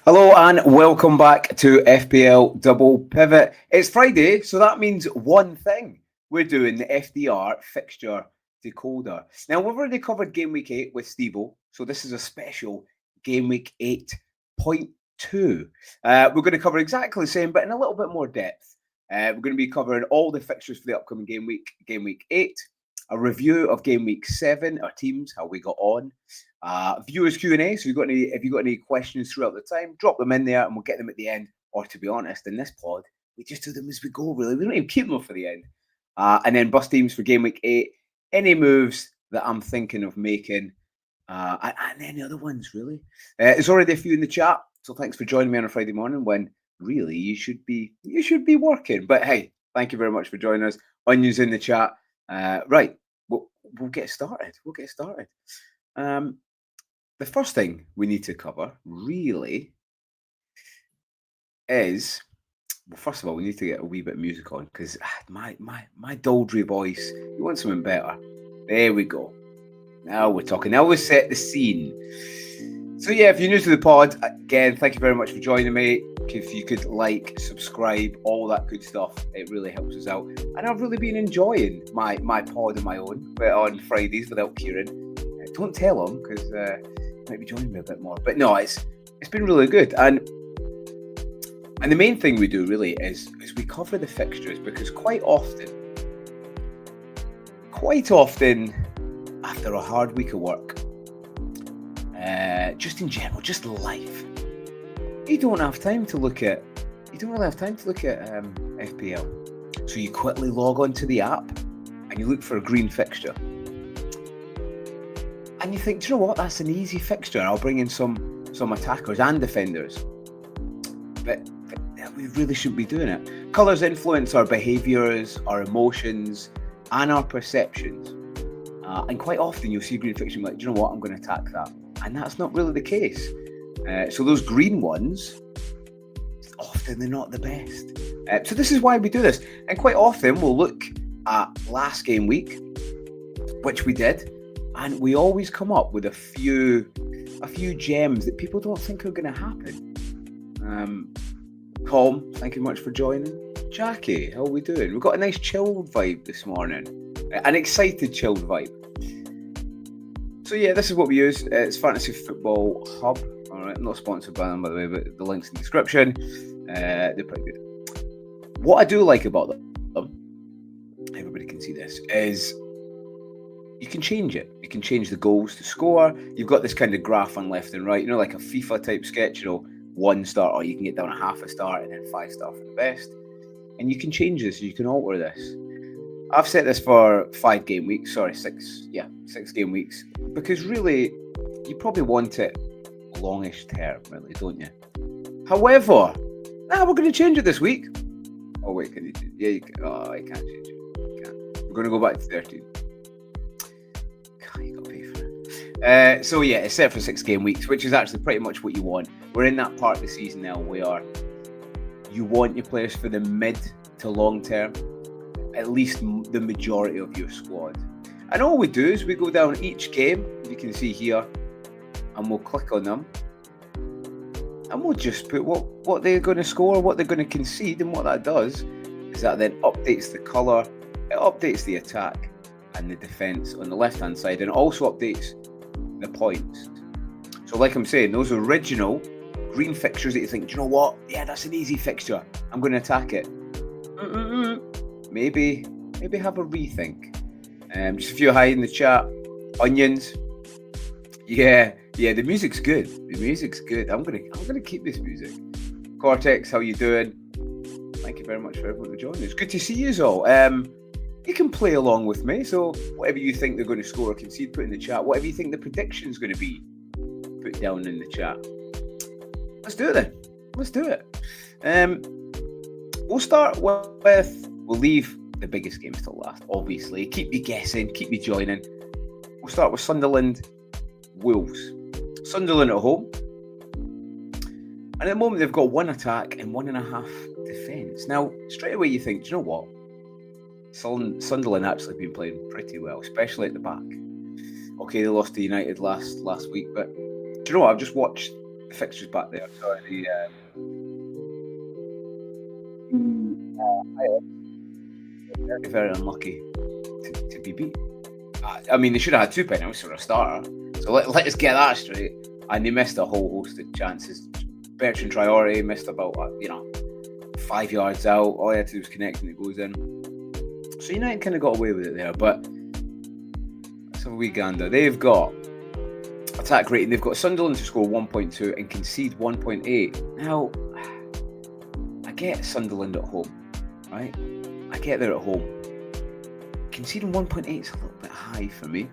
Hello and welcome back to FPL Double Pivot. It's Friday, so that means one thing. We're doing the FDR Fixture Decoder. Now, we've already covered Game Week 8 with Stevo, so this is a special Game Week 8.2. We're going to cover exactly the same, but in a little bit more depth. We're going to be covering all the fixtures for the upcoming Game Week 8, a review of Game Week 7, our teams, how we got on. Viewers Q&A, so if you've got any questions throughout the time, drop them in there and we'll get them at the end. Or to be honest, in this pod, we just do them as we go, really. We don't even keep them for the end. And then bus teams for Game Week 8, any moves that I'm thinking of making, and any other ones, really. There's already a few in the chat, so thanks for joining me on a Friday morning when really you should be working. But hey, thank you very much for joining us. Onions in the chat. Right, we'll get started. The first thing we need to cover really is, well, first of all, we need to get a wee bit of music on because my daldry voice, you want something better. There we go. Now we're talking. Now we set the scene. So yeah, if you're new to the pod, again, thank you very much for joining me. If you could like, subscribe, all that good stuff, it really helps us out. And I've really been enjoying my pod on my own, but on Fridays without Kieran. Don't tell him because might be joining me a bit more. But no, it's been really good. And the main thing we do really is we cover the fixtures because quite often after a hard week of work, just in general, just life, you don't have time to look at FPL. So you quickly log onto the app and you look for a green fixture. And you think, do you know what? That's an easy fixture. I'll bring in some attackers and defenders. But we really shouldn't be doing it. Colours influence our behaviours, our emotions, and our perceptions. And quite often you'll see green fixture and be like, do you know what? I'm going to attack that. And that's not really the case. So those green ones, often they're not the best. So this is why we do this. And quite often we'll look at last game week, which we did. And we always come up with a few gems that people don't think are going to happen. Com, thank you much for joining. Jackie, how are we doing? We've got a nice chilled vibe this morning. An excited chilled vibe. So yeah, this is what we use. It's Fantasy Football Hub. All right, not sponsored by them, by the way, but the link's in the description. They're pretty good. What I do like about them, everybody can see this, is you can change it. You can change the goals to score. You've got this kind of graph on left and right, you know, like a FIFA type sketch, 1 star, or you can get down a half a star and then 5 star for the best. And you can change this, you can alter this. I've set this for 6 game weeks, because really, you probably want it longish term, really, don't you? However, we're going to change it this week. Oh wait, can you change it? Yeah, you can. Oh, I can't change it. You can't. We're going to go back to 13. You got to pay for it. So yeah, it's set for 6 game weeks, which is actually pretty much what you want. We're in that part of the season now where you want your players for the mid to long term, at least the majority of your squad. And all we do is we go down each game, you can see here, and we'll click on them. And we'll just put what they're going to score, what they're going to concede, and what that does is that then updates the colour, it updates the attack and the defence on the left-hand side, and it also updates the points. So like I'm saying, those original green fixtures that you think, do you know what? Yeah, that's an easy fixture. I'm going to attack it. Maybe have a rethink. Just a few hi in the chat. Onions. Yeah, the music's good. I'm gonna keep this music. Cortex, how you doing? Thank you very much for everyone for joining. It's good to see you all. You can play along with me. So whatever you think they're going to score or concede, put in the chat. Whatever you think the prediction's going to be, put down in the chat. Let's do it then. Let's do it. We'll start with. We'll leave the biggest games till last, obviously. Keep me guessing, keep me joining. We'll start with Sunderland Wolves. Sunderland at home. And at the moment, they've got 1 attack and 1.5 defence. Now, straight away you think, do you know what? Sunderland actually been playing pretty well, especially at the back. Okay, they lost to United last week, but do you know what? I've just watched fixtures back there. Sorry, very, very unlucky to be beat. I mean, they should have had 2 penalties for a starter. So let's get that straight. And they missed a whole host of chances. Bertrand Traore missed about 5 yards out. All he had to do was connect and it goes in. So United kind of got away with it there. But let's have a wee gander. They've got attack rating. They've got Sunderland to score 1.2 and concede 1.8. Now, I get Sunderland at home, right? I get they're at home. Conceding 1.8 is a little bit high for me.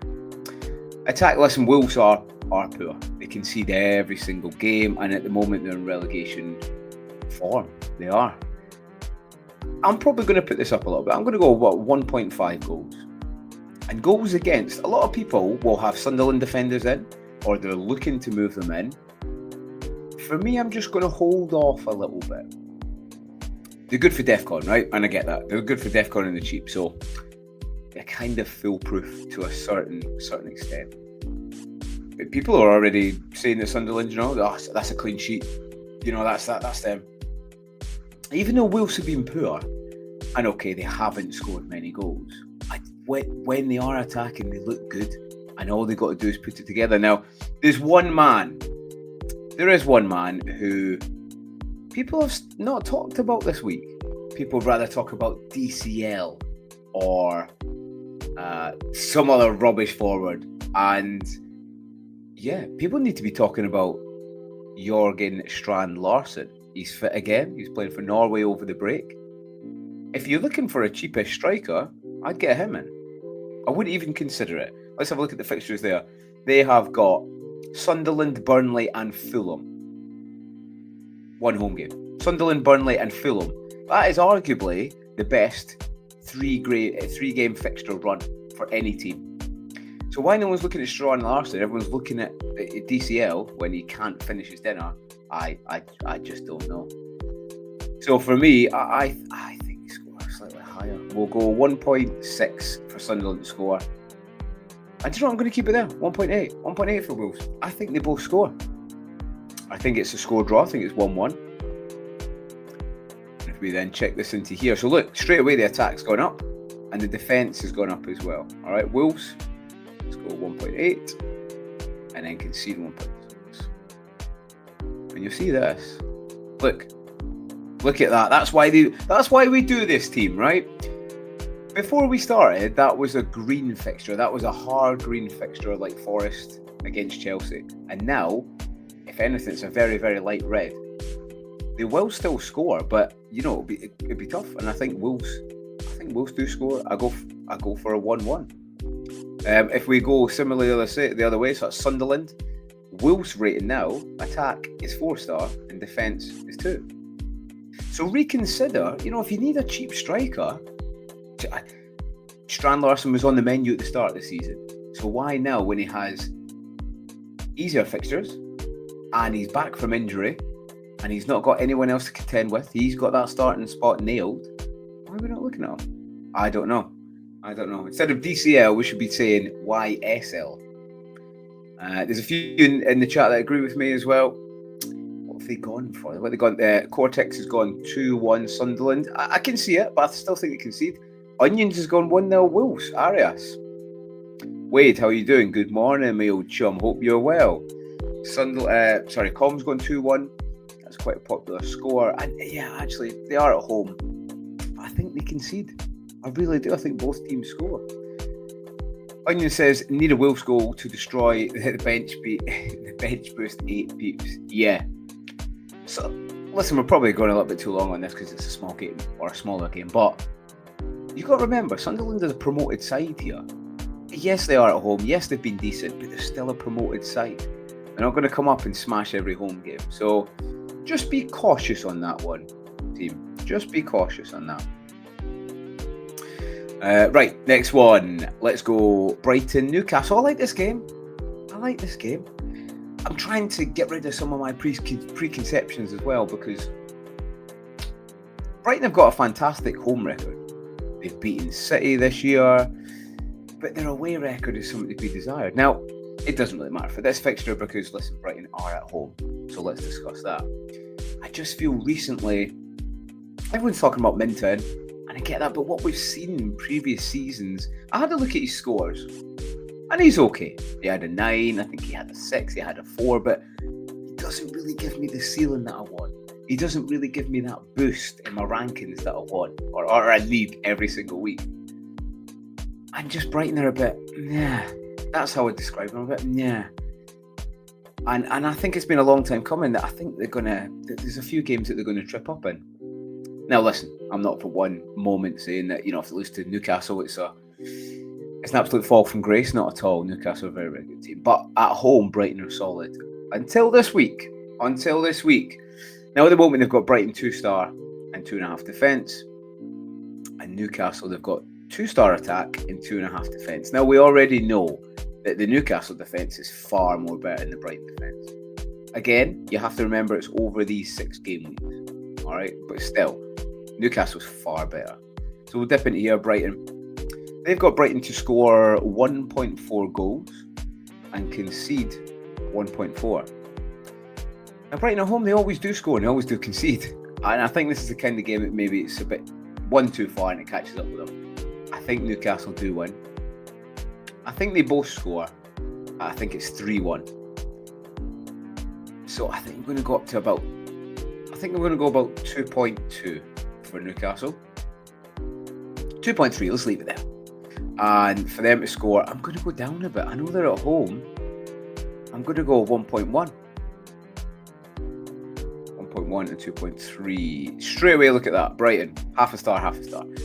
Attack, listen, Wolves are poor. They concede every single game, and at the moment they're in relegation form. They are. I'm probably going to put this up a little bit. I'm going to go 1.5 goals. And goals against, a lot of people will have Sunderland defenders in, or they're looking to move them in. For me, I'm just going to hold off a little bit. They're good for DEFCON, right? And I get that. They're good for DEFCON and the cheap, so they're kind of foolproof to a certain extent. But people are already saying that Sunderland, that's a clean sheet. That's them. Even though Wolves have been poor, and okay, they haven't scored many goals, when they are attacking, they look good, and all they got to do is put it together. Now, there is one man who people have not talked about this week. People would rather talk about DCL or some other rubbish forward. And yeah, people need to be talking about Jørgen Strand Larsen. He's fit again. He's playing for Norway over the break. If you're looking for a cheapest striker, I'd get him in. I wouldn't even consider it. Let's have a look at the fixtures there. They have got Sunderland, Burnley and Fulham. One home game. Sunderland, Burnley and Fulham. That is arguably the best three-game fixture run for any team. So why no one's looking at Strand Larsen? Everyone's looking at DCL when he can't finish his dinner. I just don't know. So for me, I think he scores slightly higher. We'll go 1.6 for Sunderland to score. And do you know what? I'm going to keep it there. 1.8. 1.8 for Wolves. I think they both score. I think it's a score draw. I think it's 1-1. If we then check this into here. So look, straight away the attack's gone up. And the defence has gone up as well. All right, Wolves. Let's go 1.8. And then concede 1.6. And you'll see this. Look at that. That's why we do this, team, right? Before we started, that was a green fixture. That was a hard green fixture like Forest against Chelsea. And now, if anything, it's a very, very light red. They will still score, but it'd be tough. And I think Wolves do score. I go for a 1-1. If we go similarly the other way, so that's Sunderland. Wolves rating now, attack is 4-star and defence is 2. So reconsider, if you need a cheap striker, Strand Larsen was on the menu at the start of the season. So why now, when he has easier fixtures and he's back from injury and he's not got anyone else to contend with, he's got that starting spot nailed, why are we not looking at him? I don't know. Instead of DCL, we should be saying YSL. There's a few in the chat that agree with me as well. What have they gone for? What have they gone? Cortex has gone 2-1 Sunderland. I can see it, but I still think they concede. Onions has gone 1-0 Wolves. Arias. Wade, how are you doing? Good morning, my old chum. Hope you're well. Com's gone 2-1. That's quite a popular score. And yeah, actually, they are at home. I think they concede. I really do. I think both teams score. Onion says, need a Wolves goal to destroy the bench boost 8 peeps. Yeah. So, listen, we're probably going a little bit too long on this because it's a small game or a smaller game. But you've got to remember, Sunderland is a promoted side here. Yes, they are at home. Yes, they've been decent, but they're still a promoted side. They're not going to come up and smash every home game. So, just be cautious on that one, team. Just be cautious on that. Right, next one. Let's go Brighton, Newcastle. I like this game. I'm trying to get rid of some of my preconceptions as well, because Brighton have got a fantastic home record. They've beaten City this year, but their away record is something to be desired. Now, it doesn't really matter for this fixture because, listen, Brighton are at home. So let's discuss that. I just feel recently, everyone's talking about Minton, and I get that, but what we've seen in previous seasons, I had a look at his scores, and he's okay. He had a 9, I think he had a 6, he had a 4, but he doesn't really give me the ceiling that I want. He doesn't really give me that boost in my rankings that I want, or a league every single week. And just Brighton are a bit, yeah. That's how I describe them, a bit, yeah. And I think it's been a long time coming that I think there's a few games that they're going to trip up in. Now, listen, I'm not for one moment saying that, if they lose to Newcastle, it's an absolute fall from grace. Not at all. Newcastle are a very, very good team. But at home, Brighton are solid. Until this week. Now, at the moment, they've got Brighton 2-star and 2.5 defence. And Newcastle, they've got 2-star attack and 2.5 defence. Now, we already know that the Newcastle defence is far more better than the Brighton defence. Again, you have to remember it's over these 6 game weeks. All right? But still, Newcastle's far better. So we'll dip into here, Brighton. They've got Brighton to score 1.4 goals and concede 1.4. Now, Brighton at home, they always do score and they always do concede. And I think this is the kind of game that maybe it's a bit one too far and it catches up with them. I think Newcastle do win. I think they both score. I think it's 3-1. So I think I'm going to go up to about 2.2 for Newcastle. 2.3, let's leave it there. And for them to score, I'm going to go down a bit. I know they're at home. I'm going to go 1.1. 1.1 and 2.3. Straight away, look at that. Brighton, half a star.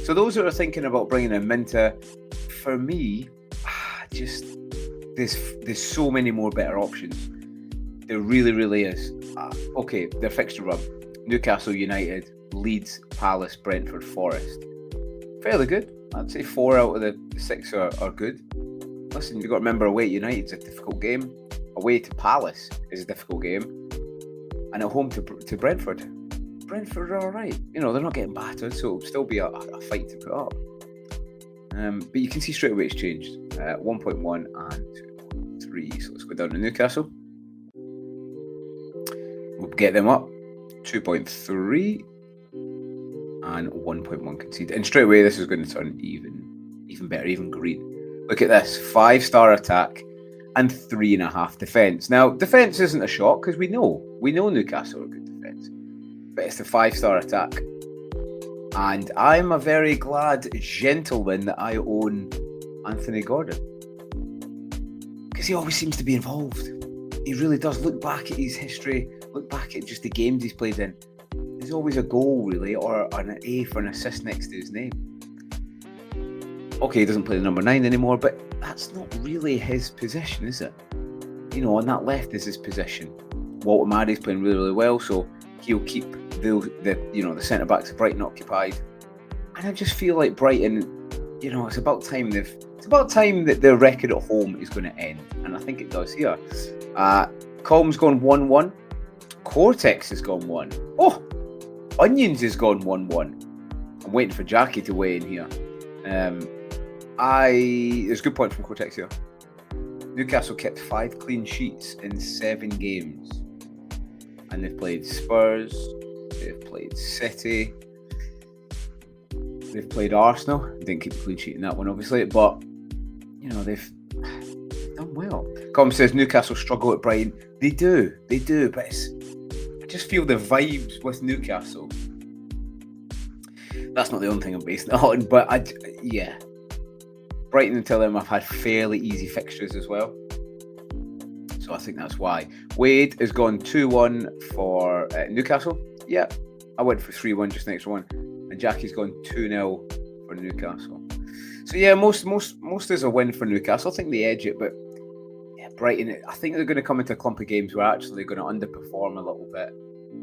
So those that are thinking about bringing in Minter, for me, there's so many more better options. There really, really is. Okay, their fixture run: Newcastle United, Leeds, Palace, Brentford, Forest. Fairly good. I'd say 4 out of the 6 are good. Listen, you've got to remember, away at United's a difficult game. Away to Palace is a difficult game. And at home to Brentford. Brentford are all right. They're not getting battered, so it'll still be a fight to put up. But you can see straight away it's changed. 1.1 and 2.3. So let's go down to Newcastle. We'll get them up. 2.3 and 1.1 conceded. And straight away this is going to turn even better, even green. Look at this. 5-star attack and 3.5 defence. Now, defence isn't a shock because we know Newcastle are good defence. But it's the 5-star attack. And I'm a very glad gentleman that I own Anthony Gordon. Because he always seems to be involved. He really does. Look back at his history. Look back at just the games he's played in. There's always a goal, really, or an A for an assist next to his name. Okay, he doesn't play the number 9 anymore, but that's not really his position, is it? On that left is his position. Walter Maddie's playing really, really well, so he'll keep the centre backs of Brighton occupied. And I just feel like Brighton, it's about time that their record at home is going to end, and I think it does here. Colm's gone 1-1. Cortex has gone 1. Oh, Onions has gone 1-1. I'm waiting for Jackie to weigh in here. There's a good point from Cortex here. Newcastle kept 5 clean sheets in 7 games. And they've played Spurs, they've played City, they've played Arsenal. They didn't keep a clean sheet in that one, obviously, but, they've done well. Com says Newcastle struggle at Brighton. They do, but I just feel the vibes with Newcastle. That's not the only thing I'm basing it on, but Brighton until then have had fairly easy fixtures as well. So I think that's why. Wade has gone 2-1 for Newcastle. Yeah, I went for 3-1 just next one. And Jackie's gone 2-0 for Newcastle. So yeah, most is a win for Newcastle. I think they edge it, but yeah, Brighton, I think they're going to come into a clump of games where actually they're going to underperform a little bit.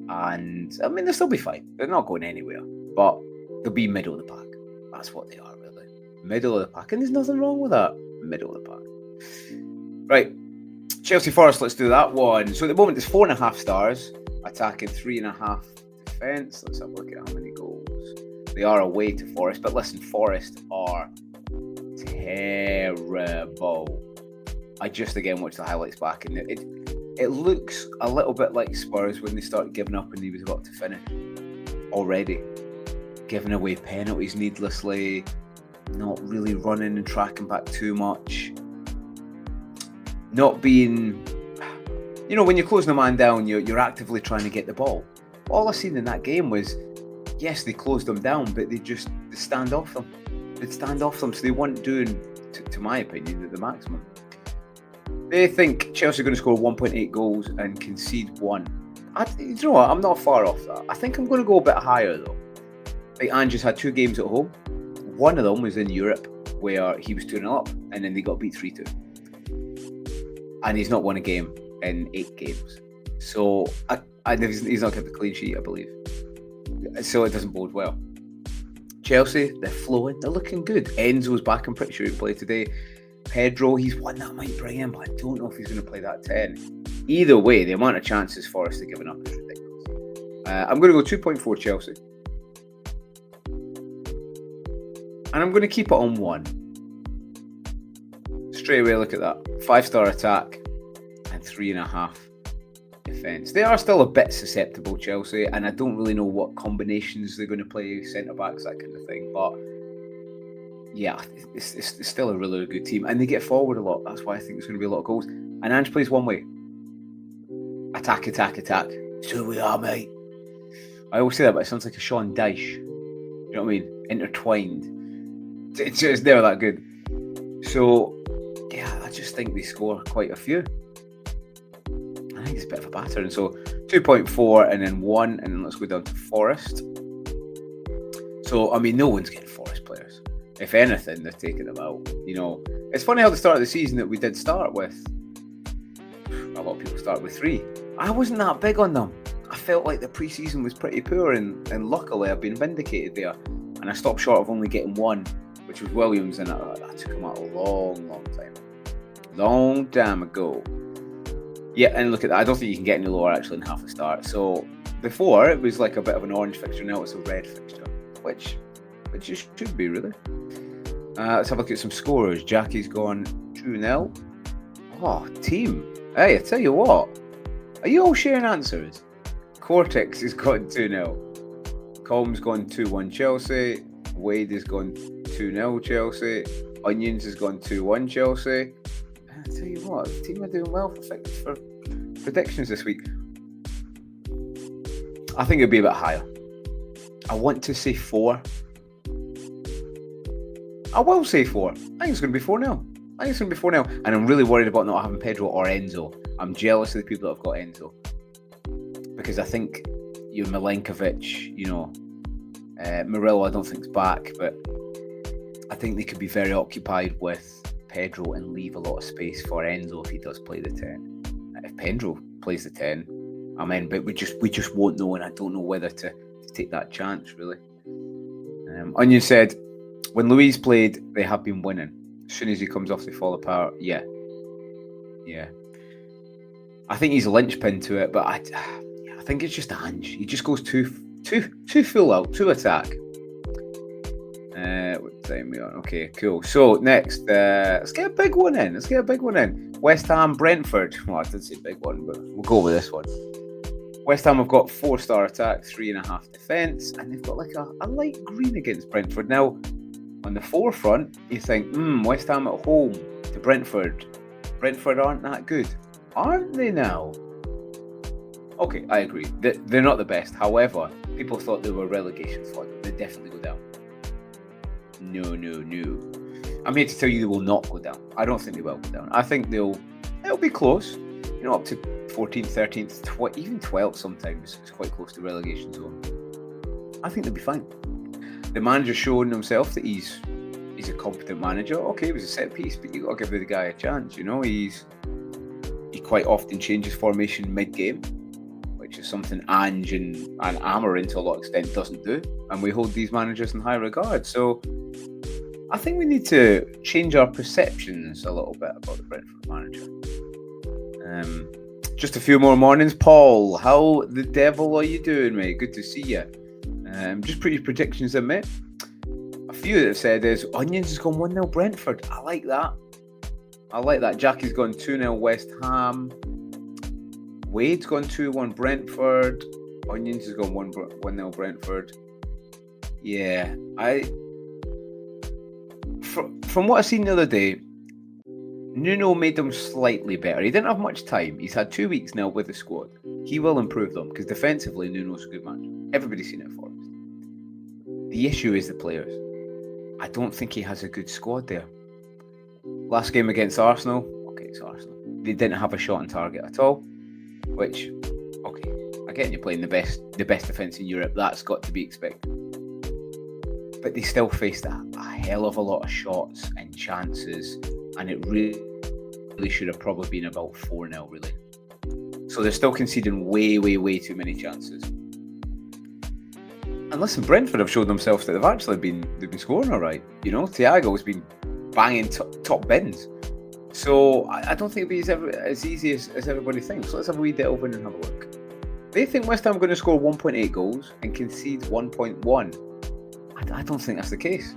And I mean, they'll still be fine. They're not going anywhere, but they'll be middle of the pack. That's what they are, really. Middle of the pack. And there's nothing wrong with that. Middle of the pack. Right. Chelsea Forest, let's do that one. So at the moment, there's 4.5 stars, attacking 3.5 defence. Let's have a look at how many goals. They are away to Forest, but listen, Forest are terrible. I just again watched the highlights back, and it looks a little bit like Spurs when they started giving up and he was about to finish already. Giving away penalties needlessly, not really running and tracking back too much. Not being, when you're closing a man down, you're actively trying to get the ball. All I seen in that game was, yes, they closed them down, but they stand off them. They'd stand off them, so they weren't doing, to my opinion, the maximum. They think Chelsea are going to score 1.8 goals and concede 1. You know what? I'm not far off that. I think I'm going to go a bit higher, though. Like, Ange's had 2 games at home. One of them was in Europe, where he was 2-0 up, and then they got beat 3-2. And he's not won a game in 8 games. So, he's not kept a clean sheet, I believe. So, it doesn't bode well. Chelsea, they're flowing. They're looking good. Enzo's back. I'm pretty sure he'll play today. Pedro, he's one that might bring in, but I don't know if he's going to play that 10. Either way, the amount of chances Forest are giving up is ridiculous. I'm going to go 2.4 Chelsea. And I'm going to keep it on 1. Straight away, look at that. 5-star attack and 3.5 defence. They are still a bit susceptible, Chelsea, and I don't really know what combinations they're going to play, centre-backs, that kind of thing. But yeah, it's still a really good team, and they get forward a lot. That's why I think there's going to be a lot of goals. And Ange plays one way. Attack, attack, attack. So we are, mate. I always say that, but it sounds like a Sean Dyche. You know what I mean? Intertwined. It's just never that good. So, yeah, I just think they score quite a few. I think it's a bit of a pattern. So, 2.4 and then 1, and then let's go down to Forest. So, I mean, no one's getting Forest players. If anything, they're taking them out. It's funny how the start of the season that we did start with, a lot of people start with 3. I wasn't that big on them. I felt like the pre-season was pretty poor, and luckily I've been vindicated there. And I stopped short of only getting 1, which was Williams, and that took him out a long time. Long time ago. Yeah, and look at that. I don't think you can get any lower actually in half a start. So before it was like a bit of an orange fixture, now it's a red fixture, which it should be really. Let's have a look at some scores. Jackie's gone 2-0. Oh, team. Hey, I tell you what. Are you all sharing answers? Cortex has gone 2-0. Colm's gone 2-1 Chelsea. Wade has gone 2-0 Chelsea. Onions has gone 2-1 Chelsea. I tell you what, the team are doing well for predictions this week. I think it'll be a bit higher. I want to say 4. I will say 4. I think it's going to be 4-0. And I'm really worried about not having Pedro or Enzo. I'm jealous of the people that have got Enzo. Because I think Milenkovic, Murillo I don't think is back, but I think they could be very occupied with Pedro and leave a lot of space for Enzo if he does play the 10. If Pedro plays the 10, I'm in, but we just won't know, and I don't know whether to take that chance, really. Onion said, when Luis played, they have been winning. As soon as he comes off, they fall apart. Yeah. I think he's a linchpin to it, but I think it's just Ange. He just goes too full out, too attack. What time are we on? Okay, cool. So next, let's get a big one in. West Ham, Brentford. Well, I did say big one, but we'll go with this one. West Ham have got 4-star attack, 3.5 defence, and they've got like a light green against Brentford. Now, on the forefront, you think, West Ham at home to Brentford. Brentford aren't that good. Aren't they now? Okay, I agree. They're not the best. However, people thought they were relegation fodder. They definitely go down. No. I'm here to tell you they will not go down. I don't think they will go down. I think it'll be close. Up to 14th, 13th, even 12th sometimes. It's quite close to relegation zone. I think they'll be fine. The manager's shown himself that he's a competent manager. Okay, it was a set piece, but you got to give the guy a chance. He quite often changes formation mid-game, which is something Ange and Amarin to a lot of extent doesn't do, and we hold these managers in high regard. So I think we need to change our perceptions a little bit about the Brentford manager. Just a few more mornings. Paul, how the devil are you doing, mate? Good to see you. Just pretty predictions then, mate. A few that have said is Onions has gone 1-0 Brentford. I like that. I like that. Jackie's gone 2-0 West Ham. Wade's gone 2-1 Brentford. Onions has gone 1-0 Brentford. Yeah, from what I seen the other day, Nuno made them slightly better. He didn't have much time. He's had 2 weeks now with the squad. He will improve them because defensively, Nuno's a good man. Everybody's seen it for us. The issue is the players. I don't think he has a good squad there. Last game against Arsenal, okay, it's Arsenal. They didn't have a shot on target at all, which, okay, again, you're playing the best defence in Europe. That's got to be expected. But they still faced a hell of a lot of shots and chances, and it really should have probably been about 4-0, really. So they're still conceding way too many chances. And listen, Brentford have showed themselves that they've been scoring all right. You know, Thiago's been banging top bins. So I don't think it'll be as easy as everybody thinks. So let's have a wee delve in and have a look. They think West Ham are going to score 1.8 goals and concede 1.1. I don't think that's the case.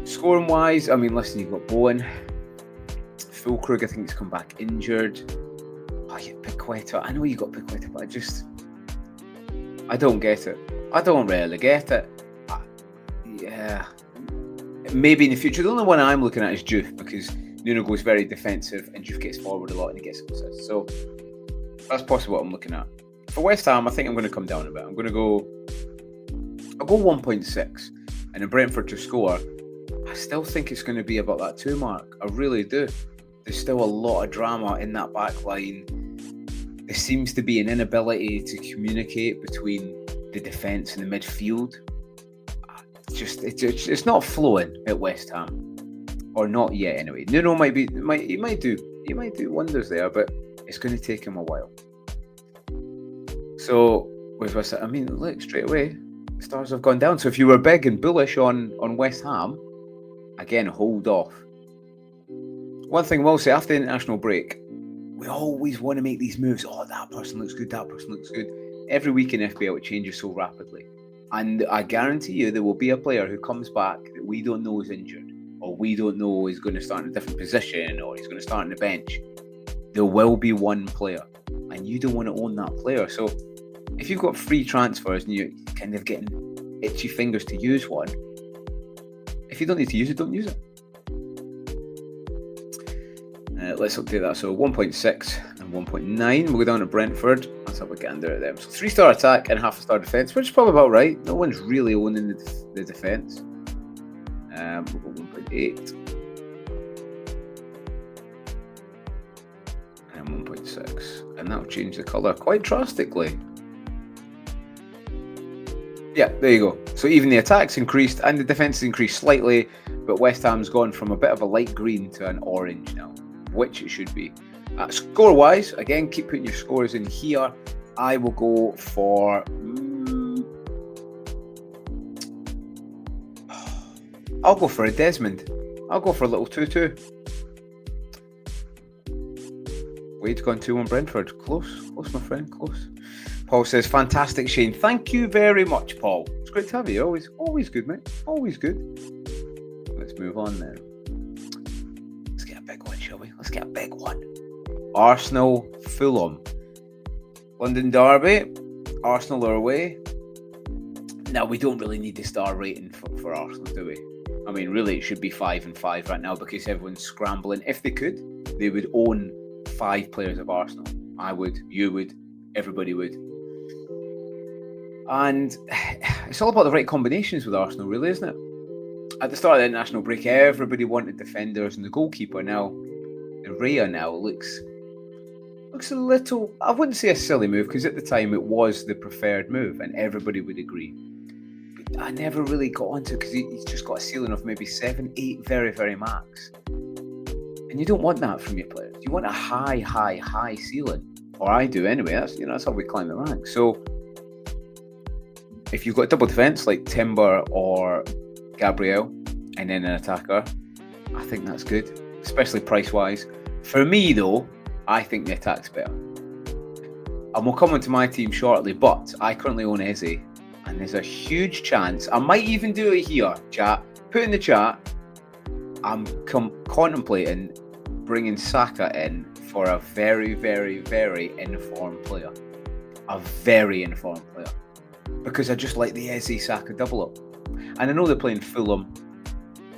Scoring wise, I mean, listen, you've got Bowen. Fulkrug, I think, has come back injured. Oh, yeah, Gw8. I know you got Gw8, but I don't get it. I don't really get it. Yeah. Maybe in the future. The only one I'm looking at is Juve, because Nuno goes very defensive and Juve gets forward a lot and he gets some assists. So that's possibly what I'm looking at. For West Ham, I think I'm going to come down a bit. I'll go 1.6. And in Brentford to score, I still think it's going to be about that 2 mark. I really do. There's still a lot of drama in that back line. There seems to be an inability to communicate between the defence and the midfield. It's not flowing at West Ham, or not yet anyway. Nuno might do wonders there, but it's going to take him a while. So with West Ham, I mean, look, straight away, the stars have gone down. So if you were big and bullish on West Ham, again, hold off. One thing I will say, after the international break, we always want to make these moves. Oh, that person looks good, that person looks good. Every week in FPL, it changes so rapidly. And I guarantee you there will be a player who comes back that we don't know is injured, or we don't know is going to start in a different position, or he's going to start on the bench. There will be one player, and you don't want to own that player. So if you've got free transfers and you're kind of getting itchy fingers to use one, if you don't need to use it, don't use it. Let's update that. So 1.6 and 1.9. We'll go down to Brentford. Let's have a gander at them. So 3-star attack and half-a-star defence, which is probably about right. No one's really owning the defence. We'll go 1.8 and 1.6, and that'll change the colour quite drastically. Yeah, there you go. So even the attack's increased and the defence has increased slightly, but West Ham's gone from a bit of a light green to an orange now, which it should be. Score-wise, again, keep putting your scores in here. I will go for... I'll go for a Desmond. I'll go for a little 2-2. Wade's gone 2-1 Brentford. Close, my friend, close. Paul says, fantastic, Shane. Thank you very much, Paul. It's great to have you. Always good, mate. Always good. Let's move on then. Let's get a big one, shall we? Let's get a big one. Arsenal, Fulham. London Derby. Arsenal are away. Now, we don't really need the star rating for Arsenal, do we? I mean, really, it should be 5 and 5 right now because everyone's scrambling. If they could, they would own 5 players of Arsenal. I would, you would, everybody would. And it's all about the right combinations with Arsenal, really, isn't it? At the start of the international break, everybody wanted defenders, and the goalkeeper now, Raya now, looks a little, I wouldn't say a silly move, because at the time it was the preferred move, and everybody would agree. But I never really got onto it, because he's just got a ceiling of maybe 7, 8 very, very max. And you don't want that from your players. You want a high ceiling. Or I do anyway. That's how we climb the ranks. So if you've got double defence like Timber or Gabriel and then an attacker, I think that's good, especially price-wise. For me, though, I think the attack's better. And we'll come on to my team shortly, but I currently own Eze, and there's a huge chance, I might even do it here, chat. Put in the chat, I'm contemplating bringing Saka in for a very, very, very informed player. A very informed player. Because I just like the Eze Saka double up. And I know they're playing Fulham,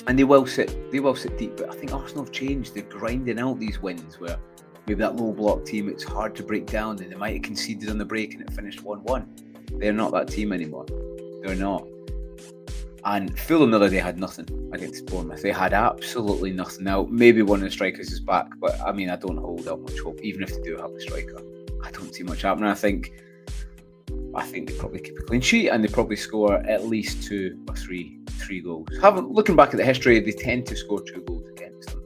and they will sit deep, but I think Arsenal have changed. They're grinding out these wins where maybe that low block team, it's hard to break down, and they might have conceded on the break and it finished 1-1. They're not that team anymore. They're not. And Fulham the other day had nothing against Bournemouth. They had absolutely nothing. Now, maybe one of the strikers is back, but I mean, I don't hold out much hope. Even if they do have a striker, I don't see much happening. I think they probably keep a clean sheet, and they probably score at least 2 or 3 goals. Looking back at the history, they tend to score 2 goals against them,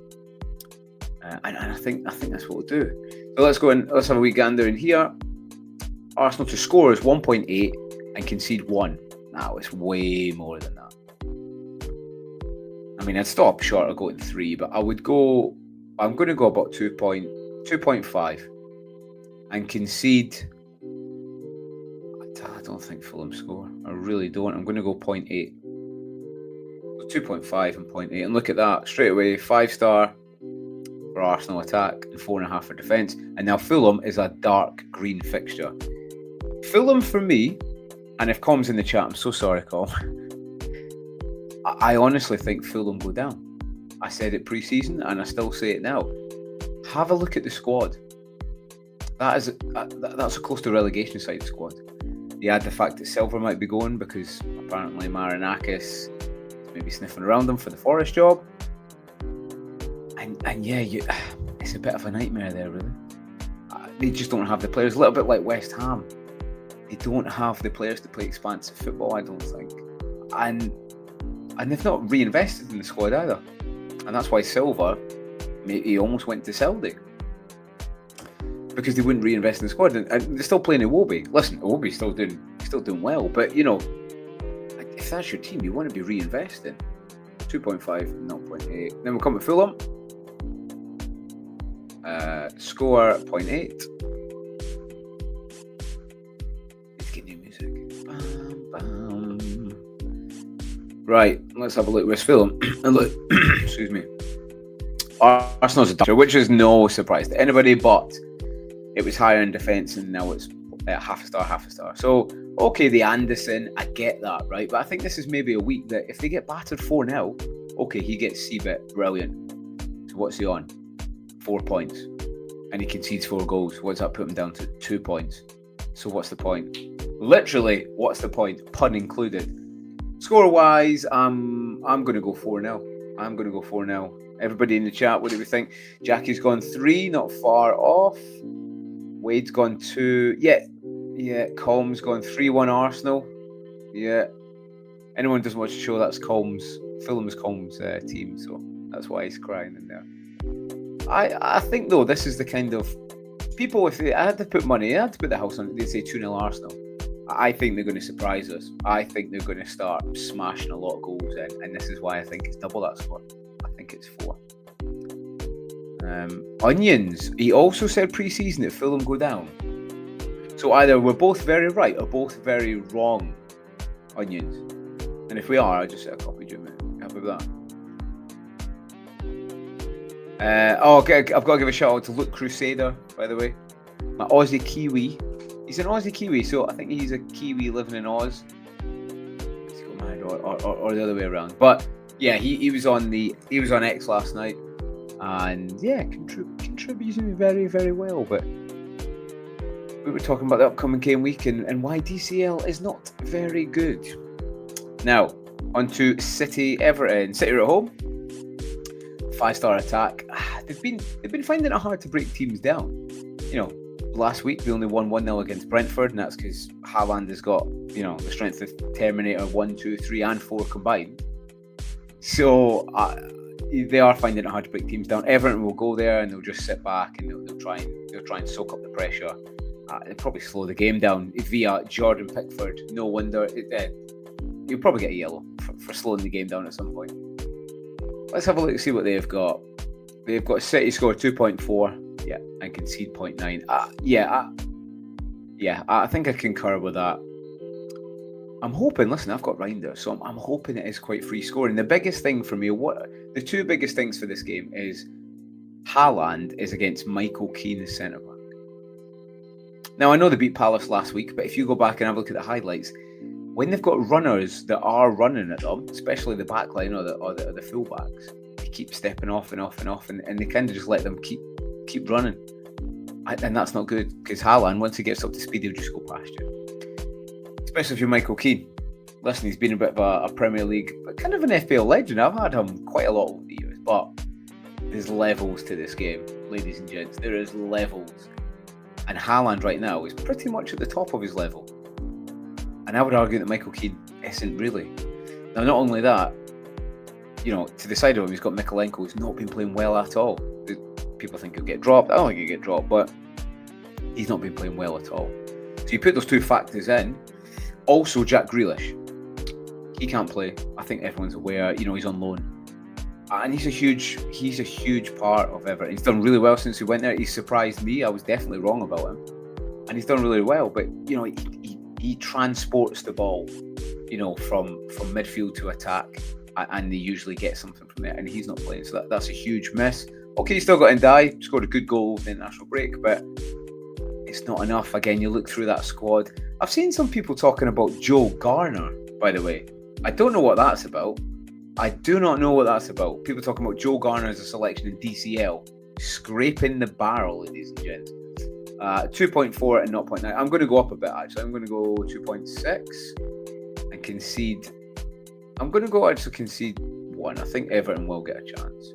and I think that's what we'll do. So let's go and let's have a wee gander in here. Arsenal to score is 1.8 and concede 1. Now it's way more than that. I mean, I'd stop short of going 3, but I'm going to go about 2.5 and concede. I don't think Fulham score. I really don't. I'm going to go 0.8. 2.5 and 0.8. And look at that. Straight away, 5-star for Arsenal attack and 4.5 for defence. And now Fulham is a dark green fixture. Fulham for me, and if Com's in the chat, I'm so sorry, Com. I honestly think Fulham go down. I said it pre-season and I still say it now. Have a look at the squad. That's a close to relegation side squad. You add the fact that Silver might be going because apparently Marinakis is maybe sniffing around them for the Forest job. And yeah, it's a bit of a nightmare there, really. They just don't have the players. A little bit like West Ham. They don't have the players to play expansive football, I don't think. And they've not reinvested in the squad either. And that's why Silver, he almost went to Celtic. Because they wouldn't reinvest in the squad. And they're still playing Iwobi. Listen, Iwobi's still doing well. But, you know, if that's your team, you want to be reinvesting. 2.5 and 0.8. Then we'll come to Fulham. Score 0.8. Let's get new music. Bam, bam. Right, let's have a look. Where's Fulham? And look, excuse me. Arsenal's a doctor, which is no surprise to anybody, but it was higher in defence and now it's half a star. So, okay, the Anderson, I get that, right? But I think this is maybe a week that if they get battered 4-0, okay, he gets CBIT, brilliant. So what's he on? 4 points. And he concedes 4 goals. What does that put him down to? 2 points. So what's the point? Literally, what's the point? Pun included. Score-wise, I'm going to go 4-0. I'm going to go 4-0. Everybody in the chat, what do we think? Jackie's gone 3, not far off. Wade's gone 2. Yeah. Com's gone 3-1 Arsenal. Yeah. Anyone who doesn't watch the show, that's Fulham's Com's team, so that's why he's crying in there. I think, though, this is the kind of people, if I had to put money, I had to put the house on it, they'd say 2-0 Arsenal. I think they're going to surprise us. I think they're going to start smashing a lot of goals in, and this is why I think it's double that score. I think it's 4. Onions, he also said pre-season that Fulham go down. So either we're both very right or both very wrong, Onions. And if we are, I'll just set a copy, Jimmy. Happy with that? Okay, I've got to give a shout out to Luke Crusader, by the way. My Aussie Kiwi. He's an Aussie Kiwi, so I think he's a Kiwi living in Oz. He's got married or the other way around. But yeah, he was on X last night, and yeah, contributing very, very well. But we were talking about the upcoming game week and why DCL is not very good. Now, on to City Everton. City are at home. 5-star attack. They've been finding it hard to break teams down. You know, last week they only won 1-0 against Brentford, and that's because Haaland has got, you know, the strength of Terminator 1, 2, 3 and 4 combined. So they are finding it hard to break teams down. Everton will go there and they'll just sit back and they'll try and soak up the pressure. They'll probably slow the game down via Jordan Pickford. No wonder. You'll probably get a yellow for slowing the game down at some point. Let's have a look and see what they've got. They've got City score 2.4, yeah, and concede 0.9. I think I concur with that. I'm hoping, listen, I've got Reinders, so I'm hoping it is quite free scoring. The biggest thing for me, the two biggest things for this game is Haaland is against Michael Keane, the centre-back. Now, I know they beat Palace last week, but if you go back and have a look at the highlights, when they've got runners that are running at them, especially the back line or the full-backs, they keep stepping off and off and off, and they kind of just let them keep running. And that's not good, because Haaland, once he gets up to speed, he'll just go past you. Especially if you're Michael Keane. Listen, he's been a bit of a Premier League, but kind of an FPL legend. I've had him quite a lot over the years, but there's levels to this game, ladies and gents. There is levels. And Haaland right now is pretty much at the top of his level. And I would argue that Michael Keane isn't really. Now, not only that, you know, to the side of him, he's got Mikolenko, who's not been playing well at all. People think he'll get dropped. I don't think he'll get dropped, but he's not been playing well at all. So you put those two factors in. Also, Jack Grealish. He can't play. I think everyone's aware. You know, he's on loan. And he's a huge part of Everton. He's done really well since he went there. He surprised me. I was definitely wrong about him. And he's done really well. But, you know, he transports the ball, you know, from midfield to attack. And they usually get something from there. And he's not playing. So that's a huge miss. Okay, he's still got Ndiaye. Scored a good goal in the international break. But it's not enough. Again, you look through that squad. I've seen some people talking about Joe Garner, by the way. I don't know what that's about. I do not know what that's about. People talking about Joe Garner as a selection in DCL. Scraping the barrel, ladies and gents. 2.4 and 0.9. I'm going to go up a bit, actually. I'm going to go 2.6 and concede. I'm going to go actually concede 1. I think Everton will get a chance.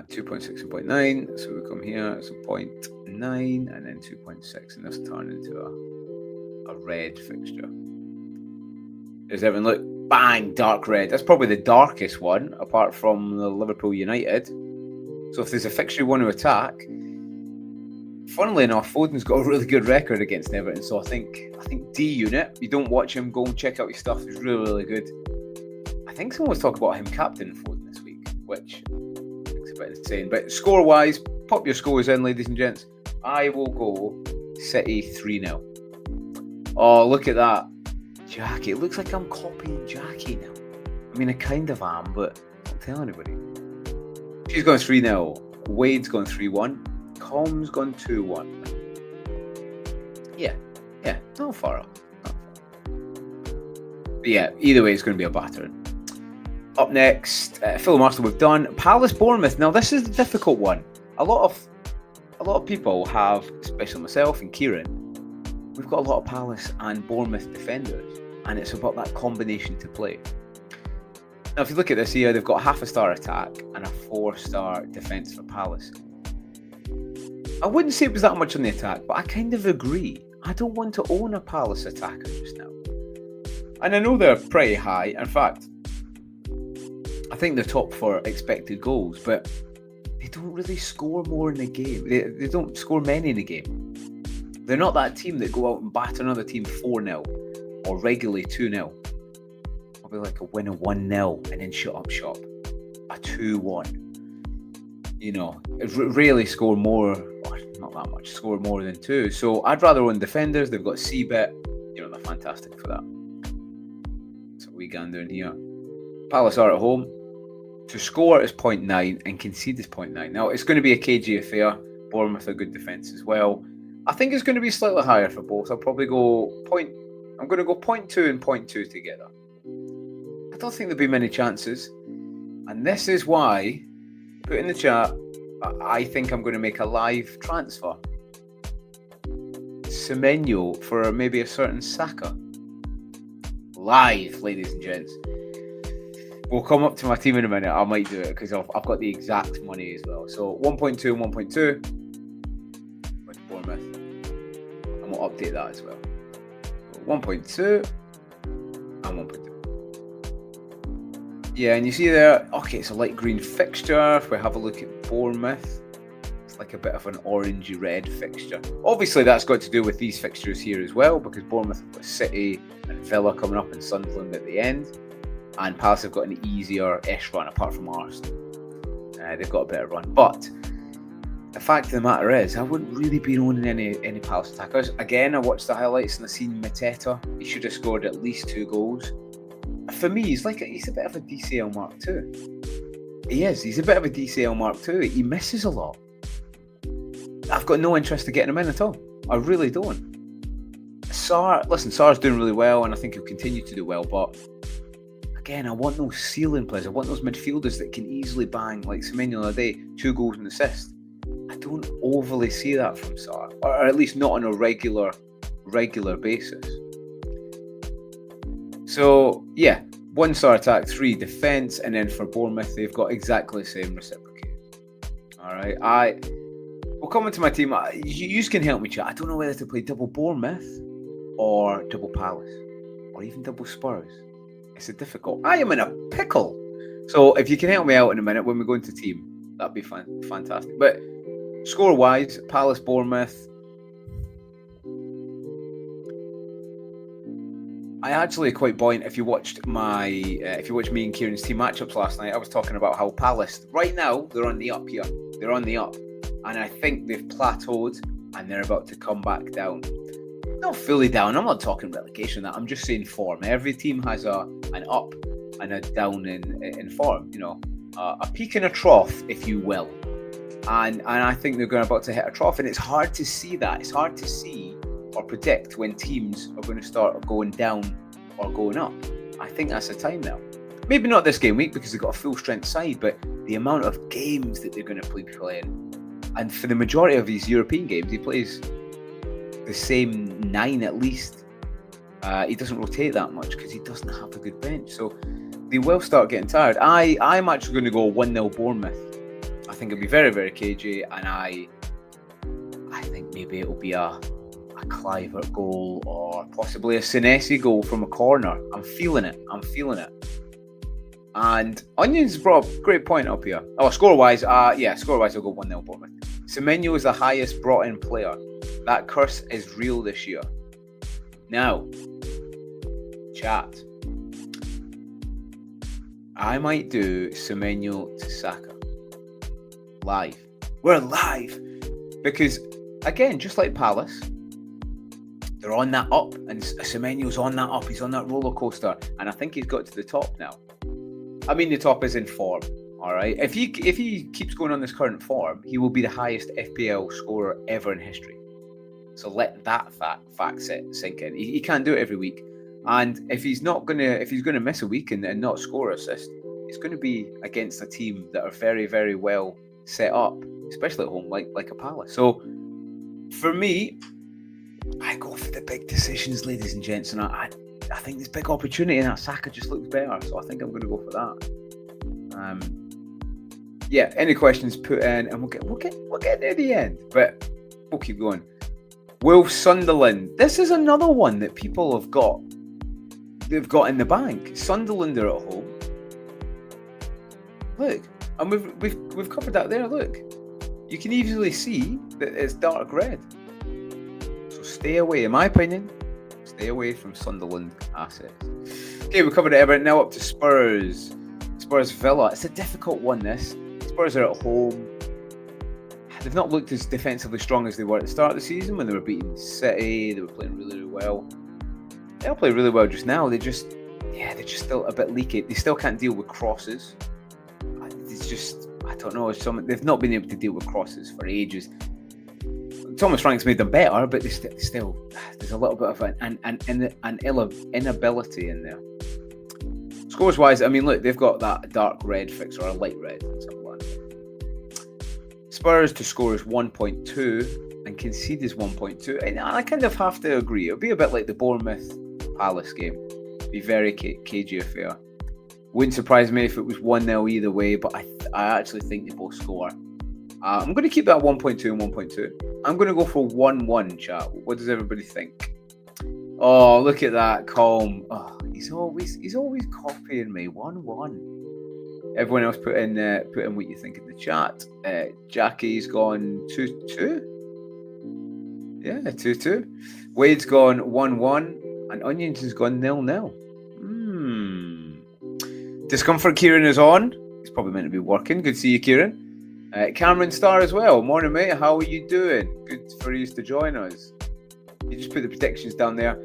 2.6 and 0.9. So we come here. It's a 0.9 and then 2.6. And this turn into a red fixture. There's Everton. Look. Bang, dark red. That's probably the darkest one, apart from the Liverpool United. So if there's a fixture you want to attack, funnily enough, Foden's got a really good record against Everton. So I think D Unit, you don't watch him, go and check out his stuff. He's really, really good. I think someone was talking about him captaining Foden this week, which I think is a bit insane. But score-wise, pop your scores in, ladies and gents. I will go City 3-0. Oh, look at that. Jackie, it looks like I'm copying Jackie now. I mean, I kind of am, but don't tell anybody. She's going 3-0. Wade's going 3-1. Com's going 2-1. Yeah, not far off. But yeah, either way, it's going to be a battering. Up next, Fulham Arsenal we've done. Palace Bournemouth. Now, this is the difficult one. A lot of people have, especially myself and Kieran, we've got a lot of Palace and Bournemouth defenders, and it's about that combination to play. Now, if you look at this here, they've got half a star attack and a 4-star defence for Palace. I wouldn't say it was that much on the attack, but I kind of agree. I don't want to own a Palace attacker just now. And I know they're pretty high. In fact, I think they're top for expected goals, but they don't really score more in the game. They don't score many in the game. They're not that team that go out and batter another team 4-0 or regularly 2-0. Probably like a win of 1-0 and then shut up shop. A 2-1. You know, rarely score more, or not that much, score more than 2. So I'd rather own defenders. They've got C-Bet. You know, they're fantastic for that. So we go down here. Palace are at home. To score is 0.9 and concede is 0.9. Now, it's going to be a cagey affair. Bournemouth are good defence as well. I think it's going to be slightly higher for both. I'll probably go I'm going to go 0.2 and 0.2 together. I don't think there'll be many chances. And this is why, put in the chat, I think I'm going to make a live transfer. Semenyo for maybe a certain Saka. Live, ladies and gents. We'll come up to my team in a minute. I might do it because I've got the exact money as well. So 1.2 and 1.2. Bournemouth. And we'll update that as well. So 1.2 and 1.2. Yeah, and you see there, okay, it's a light green fixture. If we have a look at Bournemouth, it's like a bit of an orangey red fixture. Obviously, that's got to do with these fixtures here as well, because Bournemouth have got City and Villa coming up and Sunderland at the end. And Palace have got an easier-ish run, apart from Arsenal. They've got a better run. But the fact of the matter is, I wouldn't really be owning any Palace attackers. Again, I watched the highlights and I seen Mateta. He should have scored at least 2 goals. For me, he's a bit of a DCL Mark II. He is. He's a bit of a DCL Mark II. He misses a lot. I've got no interest in getting him in at all. I really don't. Sar's doing really well, and I think he'll continue to do well, but again, I want those ceiling players. I want those midfielders that can easily bang, like Semenyo the other day, 2 goals and assists. I don't overly see that from Sar, or at least not on a regular basis. So, yeah, 1 Sar attack, 3 defence, and then for Bournemouth, they've got exactly the same reciprocate. All right, we'll come into my team. You can help me, chat. I don't know whether to play double Bournemouth or double Palace or even double Spurs. It's a difficult. I am in a pickle. So if you can help me out in a minute when we go into team, that'd be fantastic. But score-wise, Palace, Bournemouth. I actually quite buoyant. If you watched me and Kieran's team matchups last night, I was talking about how Palace right now they're on the up here. They're on the up, and I think they've plateaued and they're about to come back down. Not fully down. I'm not talking relegation. That I'm just saying form. Every team has an up and a down in form. You know, a peak and a trough, if you will. And I think they're about to hit a trough, and it's hard to see that. It's hard to see or predict when teams are going to start going down or going up. I think that's the time now. Maybe not this game week because they've got a full strength side, but the amount of games that they're going to be playing, and for the majority of these European games, he plays the same 9 at least. He doesn't rotate that much because he doesn't have a good bench. So they will start getting tired. I'm actually going to go 1-0 Bournemouth. I think it'll be very, very cagey, and I think maybe it'll be a Clivert goal or possibly a Senesi goal from a corner. I'm feeling it. And Onions brought a great point up here. Oh, score-wise, I'll go 1-0 Bournemouth. Semenyo is the highest brought-in player. That curse is real this year. Now, chat. I might do Semenyo to Saka. Live. We're live. Because, again, just like Palace, they're on that up, and Semenyo's on that up. He's on that roller coaster, and I think he's got to the top now. I mean, the top is in form, all right? If he keeps going on this current form, he will be the highest FPL scorer ever in history. So let that fact sink in. He can't do it every week, and if he's gonna miss a week and not score assist, it's going to be against a team that are very, very well set up, especially at home, like a Palace. So for me, I go for the big decisions, ladies and gents, and I think there's big opportunity, and that Saka just looks better. So I think I'm going to go for that. Yeah. Any questions? Put in, and we'll get near the end, but we'll keep going. Wolves Sunderland. This is another one that people have got. They've got in the bank. Sunderland are at home. Look, and we've covered that there. Look, you can easily see that it's dark red. So stay away, in my opinion. Stay away from Sunderland assets. Okay, we covered Everton. Now up to Spurs. Spurs Villa. It's a difficult one. This Spurs are at home. They've not looked as defensively strong as they were at the start of the season when they were beating City. They were playing really, really well. They'll play really well just now. They're just still a bit leaky. They still can't deal with crosses. It's just, I don't know. They've not been able to deal with crosses for ages. Thomas Frank's made them better, but there's still there's a little bit of an inability in there. Scores wise, I mean, look, they've got that dark red fixture or a light red. Spurs to score is 1.2 and concede is 1.2, and I kind of have to agree. It'll be a bit like the Bournemouth Palace game. It'll be very cagey affair. Wouldn't surprise me if it was 1-0 either way, but I actually think they both score. I'm going to keep that 1.2 and 1.2. I'm going to go for 1-1, chat. What does everybody think? Oh, look at that, calm. Oh, he's always copying me. 1-1. Everyone else put in what you think in the chat. Jackie's gone 2-2. Yeah, 2-2. Wade's gone 1-1, and Onions has gone 0-0. Discomfort Kieran is on. He's probably meant to be working. Good to see you, Kieran. Cameron Star as well. Morning, mate. How are you doing? Good for you to join us. You just put the predictions down there.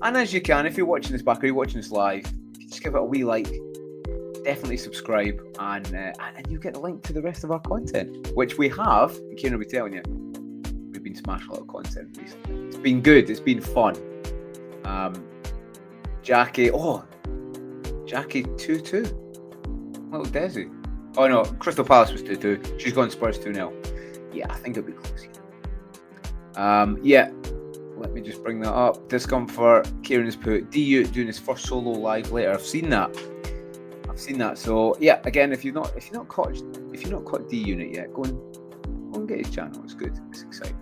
And as you can, if you're watching this back or you're watching this live, you just give it a wee like. definitely subscribe, and you get the link to the rest of our content, which we have. Kieran will be telling you, we've been smashing a lot of content recently. It's been good. It's been fun. Jackie 2-2. Little Desi. Oh no, Crystal Palace was 2-2. She's gone Spurs 2-0. Yeah, I think it'll be close. Yeah. Let me just bring that up. Discomfort. Kieran has put DU doing his first solo live later. I've seen that. So yeah, again, if you've not caught D Unit yet, go and get his channel. It's good. It's exciting.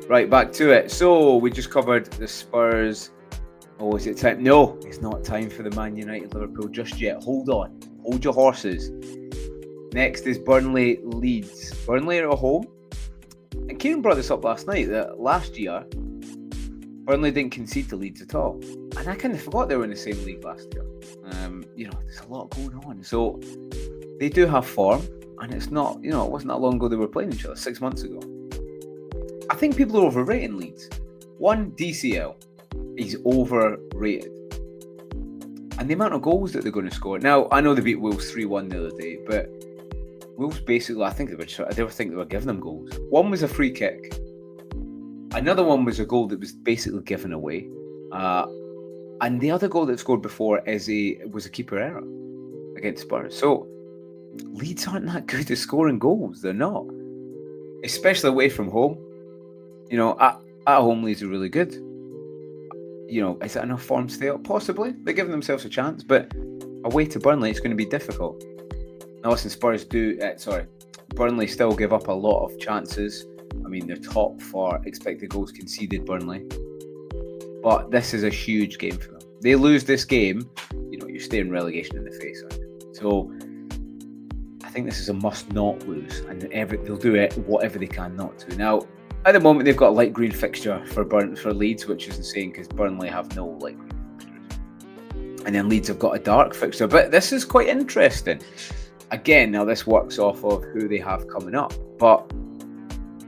Right, back to it. So we just covered the Spurs. Oh, is it time? No, it's not time for the Man United Liverpool just yet. Hold on. Hold your horses. Next is Burnley Leeds. Burnley are at home. And Kieran brought this up last night, that last year, Burnley didn't concede to Leeds at all. And I kind of forgot they were in the same league last year. There's a lot going on. So they do have form. And it's not, it wasn't that long ago they were playing each other, 6 months ago. I think people are overrating Leeds. One, DCL is overrated. And the amount of goals that they're going to score. Now, I know they beat Wolves 3-1 the other day, but Wolves basically, I think they were giving them goals. One was a free kick. Another one was a goal that was basically given away. And the other goal that scored before was a keeper error against Spurs. So Leeds aren't that good at scoring goals. They're not. Especially away from home. At home Leeds are really good. Is that enough form to stay up? Possibly. They're giving themselves a chance, but away to Burnley, it's going to be difficult. Now, listen, Burnley still give up a lot of chances. I mean, they're top for expected goals conceded, Burnley. But this is a huge game for them. They lose this game, you're staring relegation in the face. So I think this is a must not lose, and they'll do it whatever they can not to. Now, at the moment, they've got a light green fixture for Leeds, which is insane because Burnley have no light green fixtures. And then Leeds have got a dark fixture. But this is quite interesting. Again, now this works off of who they have coming up. But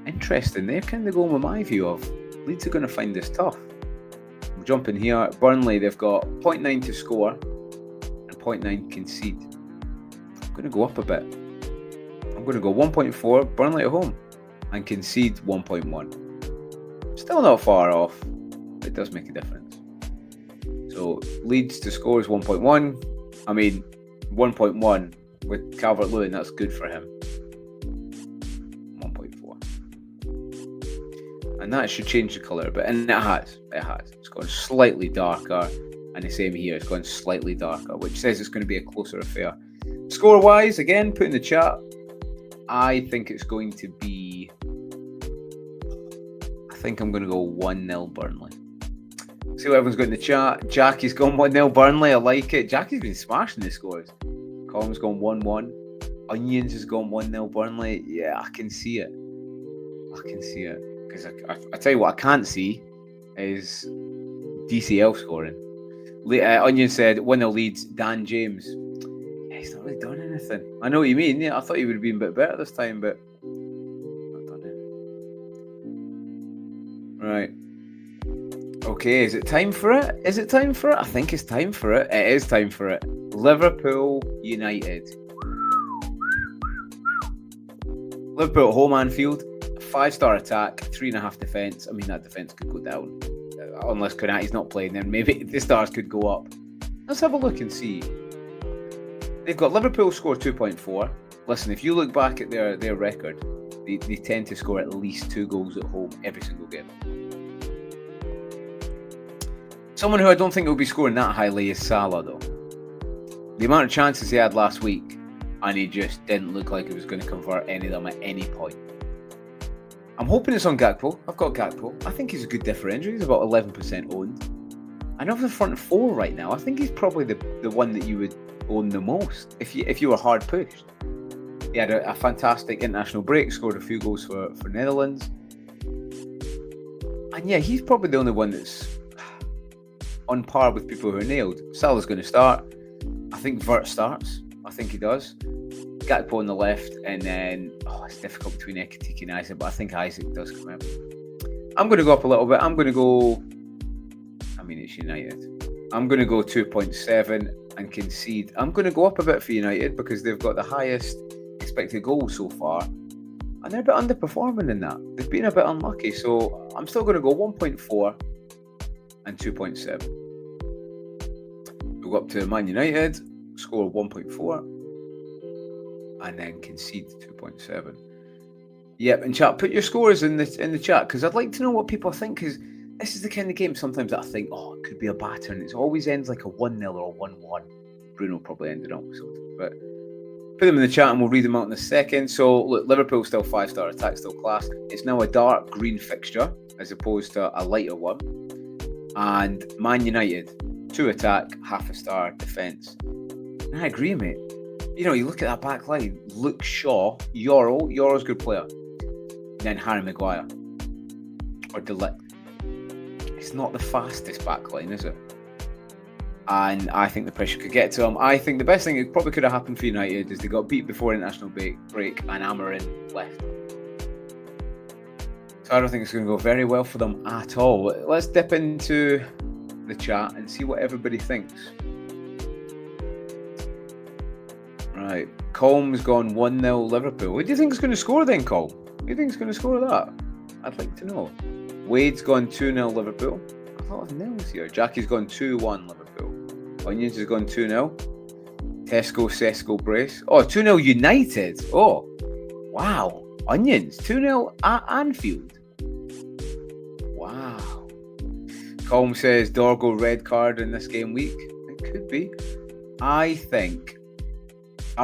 interesting. They're kind of going with my view of Leeds are going to find this tough. I'm jumping here. Burnley, they've got 0.9 to score and 0.9 concede. I'm going to go up a bit. I'm going to go 1.4, Burnley at home, and concede 1.1. Still not far off, but it does make a difference. So Leeds to score is 1.1. I mean, 1.1 with Calvert-Lewin, that's good for him. 1.4. And that should change the colour a bit. And it has. It's gone slightly darker. And the same here, it's gone slightly darker, which says it's going to be a closer affair. Score-wise, again, put in the chat. I think it's going to be... I think I'm going to go 1-0 Burnley. See what everyone's got in the chat. Jackie's gone 1-0 Burnley. I like it. Jackie's been smashing the scores. Colum's gone 1-1. Onions has gone 1-0 Burnley. Yeah, I can see it. Because I tell you what I can't see is DCL scoring. Onion said 1-0 Leeds, Dan James. Yeah, he's not really done anything. I know what you mean. Yeah, I thought he would have been a bit better this time, but not done it. Right. Okay, is it time for it? I think it's time for it. It is time for it. Liverpool United. Liverpool at home Anfield. 5-star attack, 3.5 defence. I mean, that defence could go down. Unless Konate's not playing, then maybe the stars could go up. Let's have a look and see. They've got Liverpool score 2.4. Listen, if you look back at their record, they tend to score at least 2 goals at home every single game. Someone who I don't think will be scoring that highly is Salah, though. The amount of chances he had last week, and he just didn't look like he was going to convert any of them at any point. I'm hoping it's on Gakpo. I've got Gakpo. I think he's a good differential. He's about 11% owned. And of the front 4 right now, I think he's probably the one that you would own the most if you were hard pushed. He had a fantastic international break, scored a few goals for Netherlands. And yeah, he's probably the only one that's on par with people who are nailed. Salah's going to start. I think Vert starts. I think he does. Gakpo on the left, and then it's difficult between Ekitike and Isaac, but I think Isaac does come out. I'm going to go up a little bit. I'm going to go. I mean, it's United. I'm going to go 2.7 and concede. I'm going to go up a bit for United because they've got the highest expected goals so far. And they're a bit underperforming in that. They've been a bit unlucky. So I'm still going to go 1.4 and 2.7. We'll go up to Man United, score 1.4, and then concede 2.7. Yep, and chat, put your scores in the chat because I'd like to know what people think. Because this is the kind of game sometimes that I think, oh, it could be a batter, and it always ends like a 1-0 or a 1-1. Bruno probably ended up with something, but put them in the chat and we'll read them out in a second. So look, Liverpool still 5-star, attack still class. It's now a dark green fixture as opposed to a lighter one. And Man United, 2 attack, half a star defence. And I agree, mate. You know, you look at that back line, Luke Shaw, Yoro's a good player. Then Harry Maguire or De Ligt. It's not the fastest back line, is it? And I think the pressure could get to him. I think the best thing that probably could have happened for United is they got beat before international break and Amarin left. So I don't think it's going to go very well for them at all. Let's dip into the chat and see what everybody thinks. Right, Colm's gone 1-0 Liverpool. What do you think is going to score then, Colm? Who do you think is going to score that? I'd like to know. Wade's gone 2-0 Liverpool. A lot of nils here. Jackie's gone 2-1 Liverpool. Onions has gone 2-0. Tesco brace. Oh, 2-0 United. Oh, wow. Onions, 2-0 at Anfield. Wow. Colm says Dorgo red card in this game week. It could be. I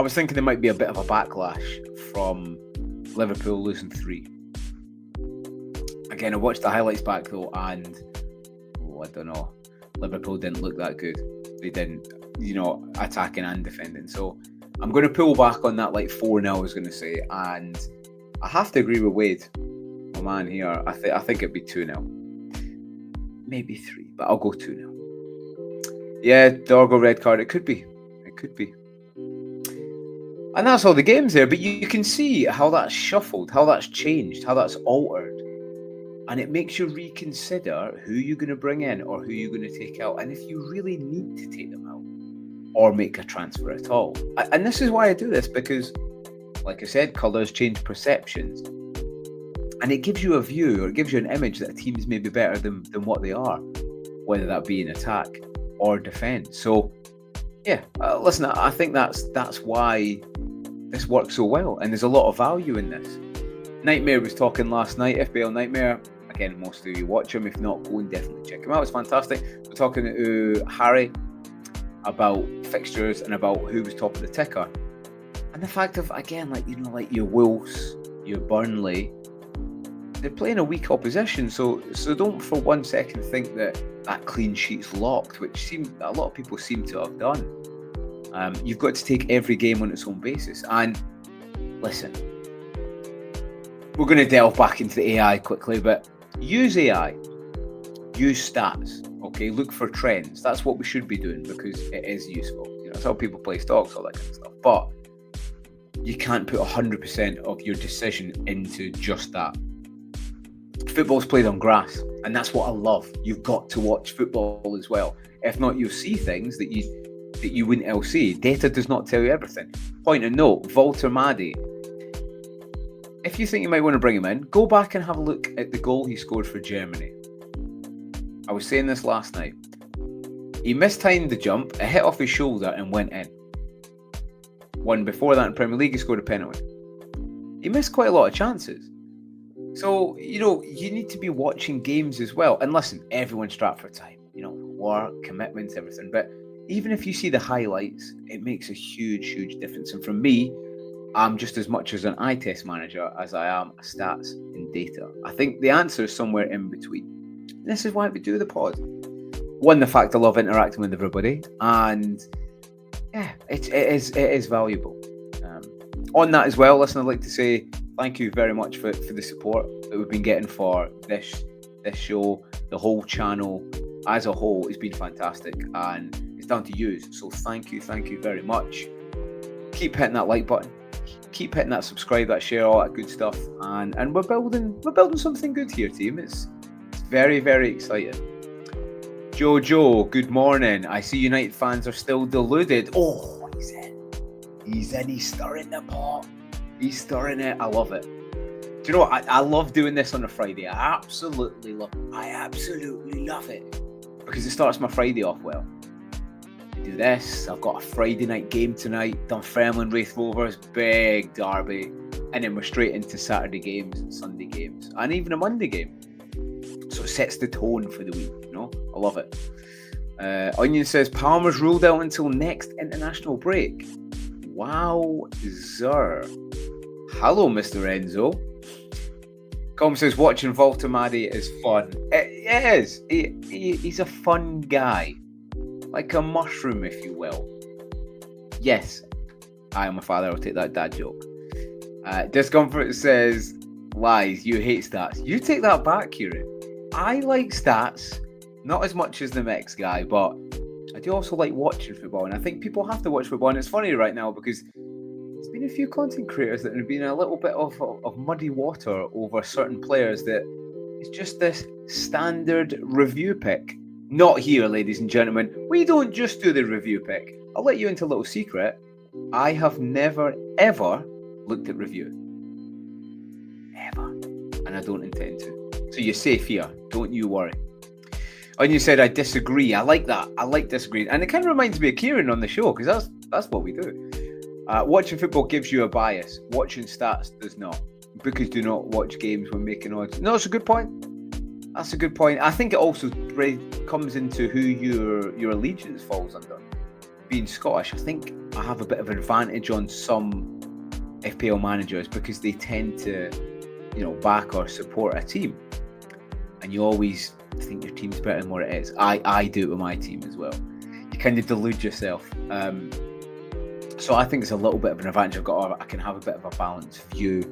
was thinking there might be a bit of a backlash from Liverpool losing 3. Again, I watched the highlights back though, and I don't know. Liverpool didn't look that good. They didn't, attacking and defending. So I'm going to pull back on that like 4-0, I was going to say. And I have to agree with Wade, my man here. I think it'd be 2-0. Maybe 3, but I'll go 2-0. Yeah, Dorgo red card. It could be. It could be. And that's all the games there. But you can see how that's shuffled, how that's changed, how that's altered. And it makes you reconsider who you're going to bring in or who you're going to take out. And if you really need to take them out or make a transfer at all. And this is why I do this, because, like I said, colours change perceptions. And it gives you a view, or it gives you an image that a team is maybe better than what they are, whether that be in attack or defence. So, yeah, listen, I think that's why this works so well. And there's a lot of value in this. Nightmare was talking last night, FPL Nightmare. Again, most of you watch him. If not, go and definitely check him out. It's fantastic. We're talking to Harry about fixtures and about who was top of the ticker. And the fact of, again, like your Wolves, your Burnley, they're playing a weak opposition. So don't for 1 second think that clean sheet's locked, which a lot of people seem to have done. You've got to take every game on its own basis. And listen, we're going to delve back into the AI quickly, but use AI, use stats, okay? Look for trends. That's what we should be doing because it is useful. That's how people play stocks, all that kind of stuff. But you can't put 100% of your decision into just that. Football's played on grass, and that's what I love. You've got to watch football as well. If not, you'll see things that you wouldn't else see. Data does not tell you everything. Point of note, Walter Maddy. If you think you might want to bring him in, go back and have a look at the goal he scored for Germany. I was saying this last night. He mistimed the jump, it hit off his shoulder and went in. One before that in Premier League, he scored a penalty. He missed quite a lot of chances. So, you need to be watching games as well. And listen, everyone's strapped for time. Work, commitments, everything. But even if you see the highlights, it makes a huge, huge difference. And for me, I'm just as much as an eye test manager as I am a stats and data. I think the answer is somewhere in between. And this is why we do the pod. One, the fact I love interacting with everybody, and yeah, it is valuable. On that as well, listen, I'd like to say thank you very much for the support that we've been getting for this show. The whole channel as a whole has been fantastic, and it's down to you. So thank you very much. Keep hitting that like button. Keep hitting that subscribe, that share, all that good stuff, and we're building something good here, team. It's very, very exciting. Jojo, good morning. I see United fans are still deluded. Oh, he's in. He's in. He's stirring the pot. He's stirring it. I love it. Do you know what? I love doing this on a Friday. I absolutely love it. Because it starts my Friday off well. I do this. I've got a Friday night game tonight. Dunfermline, Wraith Rovers, big derby. And then we're straight into Saturday games and Sunday games. And even a Monday game. So it sets the tone for the week, you know? I love it. Onion says, Palmer's ruled out until next international break. Wow, sir. Hello, Mr. Enzo. Com says, watching Voltamadi is fun. It is. He's a fun guy. Like a mushroom, if you will. Yes, I am a father. I'll take that dad joke. Discomfort says, lies, you hate stats. You take that back, Kieran. I like stats, not as much as the Mex guy, but I do also like watching football, and I think people have to watch football. And it's funny right now because there's been a few content creators that have been a little bit of muddy water over certain players that it's just this standard review pick. Not here, ladies and gentlemen. We don't just do the review pick. I'll let you into a little secret. I have never, ever looked at review. Ever. And I don't intend to. So you're safe here. Don't you worry. And you said, I disagree. I like that. I like disagreeing. And it kind of reminds me of Kieran on the show, because that's what we do. Watching football gives you a bias. Watching stats does not. Bookers do not watch games when making odds. No, that's a good point. That's a good point. I think it also comes into who your allegiance falls under. Being Scottish, I think I have a bit of an advantage on some FPL managers because they tend to, back or support a team. And you always think your team's better than what it is. I do it with my team as well. You kind of delude yourself. So I think it's a little bit of an advantage I can have a bit of a balanced view.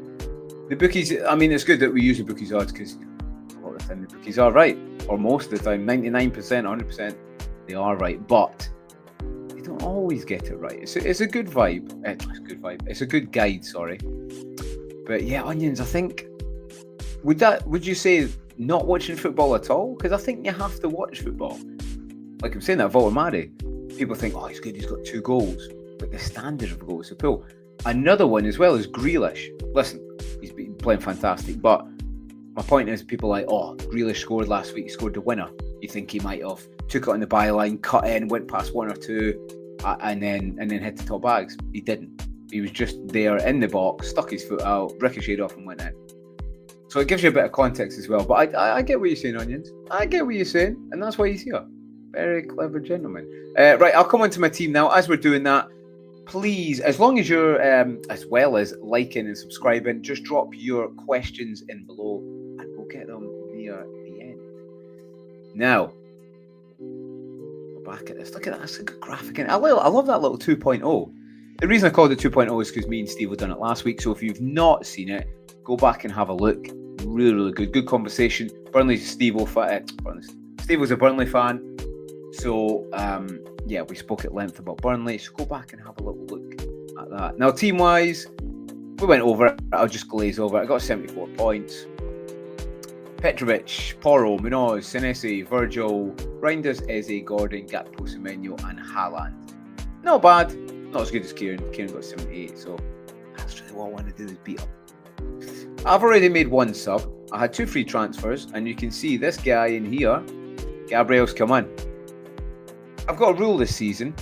The bookies, I mean, it's good that we use the bookies odds because a lot of the time the bookies are right. Or most of the time, 99%, 100%, they are right. But they don't always get it right. It's a good vibe. It's a good vibe. It's a good guide, sorry. But yeah, Onions, I think, would you say not watching football at all? Because I think you have to watch football. Like I'm saying that, Voltamadi, people think, oh, he's good, he's got 2 goals. But the standard of goals to pull. Another one as well is Grealish. Listen, he's been playing fantastic, but my point is people are like, oh, Grealish scored last week, he scored the winner. You think he might have took it on the byline, cut in, went past 1 or 2, and then hit the top bags. He didn't. He was just there in the box, stuck his foot out, ricocheted off and went in. So it gives you a bit of context as well. But I get what you're saying, Onions. I get what you're saying, and that's why he's here. Very clever gentleman. Right, I'll come on to my team now. As we're doing that, please, as long as you're, as well as liking and subscribing, just drop your questions in below, and we'll get them near the end. Now, we're back at this. Look at that. That's a good graphic. I love that little 2.0. The reason I called it 2.0 is because me and Steve have done it last week. So if you've not seen it, go back and have a look. Really, really good. Good conversation. Steve was a Burnley fan. So, yeah, we spoke at length about Burnley. So go back and have a little look at that. Now, team-wise, we went over it. I'll just glaze over it. I got 74 points. Petrovic, Porro, Munoz, Senesi, Virgil, Reinders, Eze, Gordon, Gakpo, Semenyo, and Haaland. Not bad. Not as good as Kieran. Kieran got 78, so that's really what I want to do is beat him. I've already made 1 sub. I had 2 free transfers, and you can see this guy in here, Gabriel's come in. I've got a rule this season.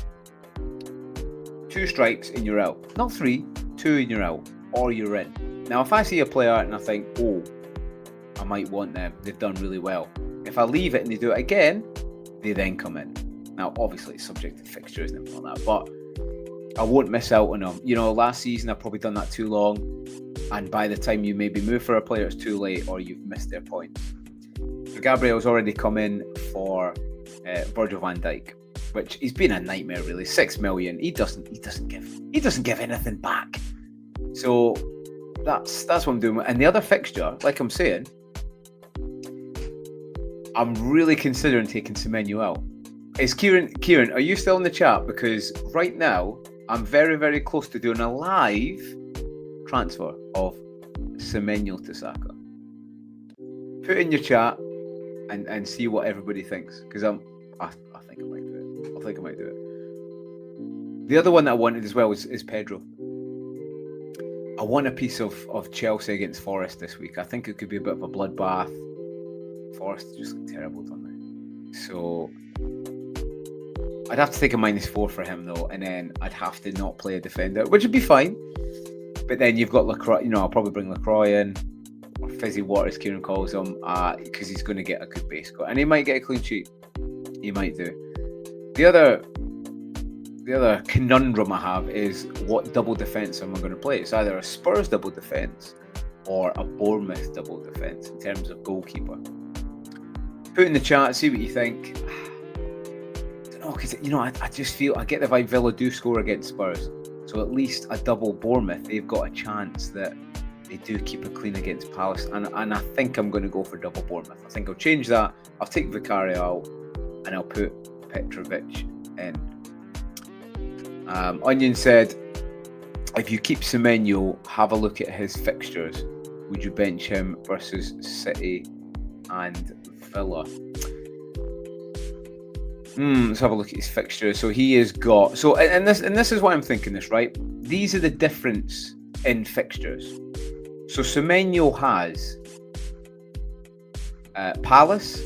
2 strikes and you're out. Not 3, 2 and you're out. Or you're in. Now, if I see a player and I think, oh, I might want them, they've done really well. If I leave it and they do it again, they then come in. Now, obviously, it's subject to fixtures and everything like that, but I won't miss out on them. Last season, I've probably done that too long. And by the time you maybe move for a player, it's too late or you've missed their points. So Gabriel's already come in for Virgil van Dijk, which he's been a nightmare really. 6 million. He doesn't give anything back. So that's what I'm doing. And the other fixture, like I'm saying, I'm really considering taking Semenyo out. Is Kieran, are you still in the chat? Because right now I'm very, very close to doing a live transfer of Semenyo to Saka. Put in your chat and see what everybody thinks, because I'm I think I might do it. I think I might do it. The other one that I wanted as well is Pedro. I want a piece of Chelsea against Forest this week. I think it could be a bit of a bloodbath. Forest just look terrible, don't they? So I'd have to take a -4 for him though, and then I'd have to not play a defender, which would be fine. But then you've got Lacroix. I'll probably bring Lacroix in, or Fizzy Water as Kieran calls him, because he's going to get a good base score, and he might get a clean sheet. He might do. The other conundrum I have is what double defence am I going to play? It's either a Spurs double defence or a Bournemouth double defence in terms of goalkeeper. Put in the chat, see what you think. I don't know, because I just feel I get the vibe Villa do score against Spurs, so at least a double Bournemouth, they've got a chance that they do keep it clean against Palace, and I think I'm going to go for double Bournemouth. I think I'll change that. I'll take Vicario out and I'll put Petrovic in. Onion said, if you keep Semenyo, have a look at his fixtures. Would you bench him versus City and Villa? Let's have a look at his fixtures. So he has got, and this is why I'm thinking this, right? These are the difference in fixtures. So Semenyo has Palace,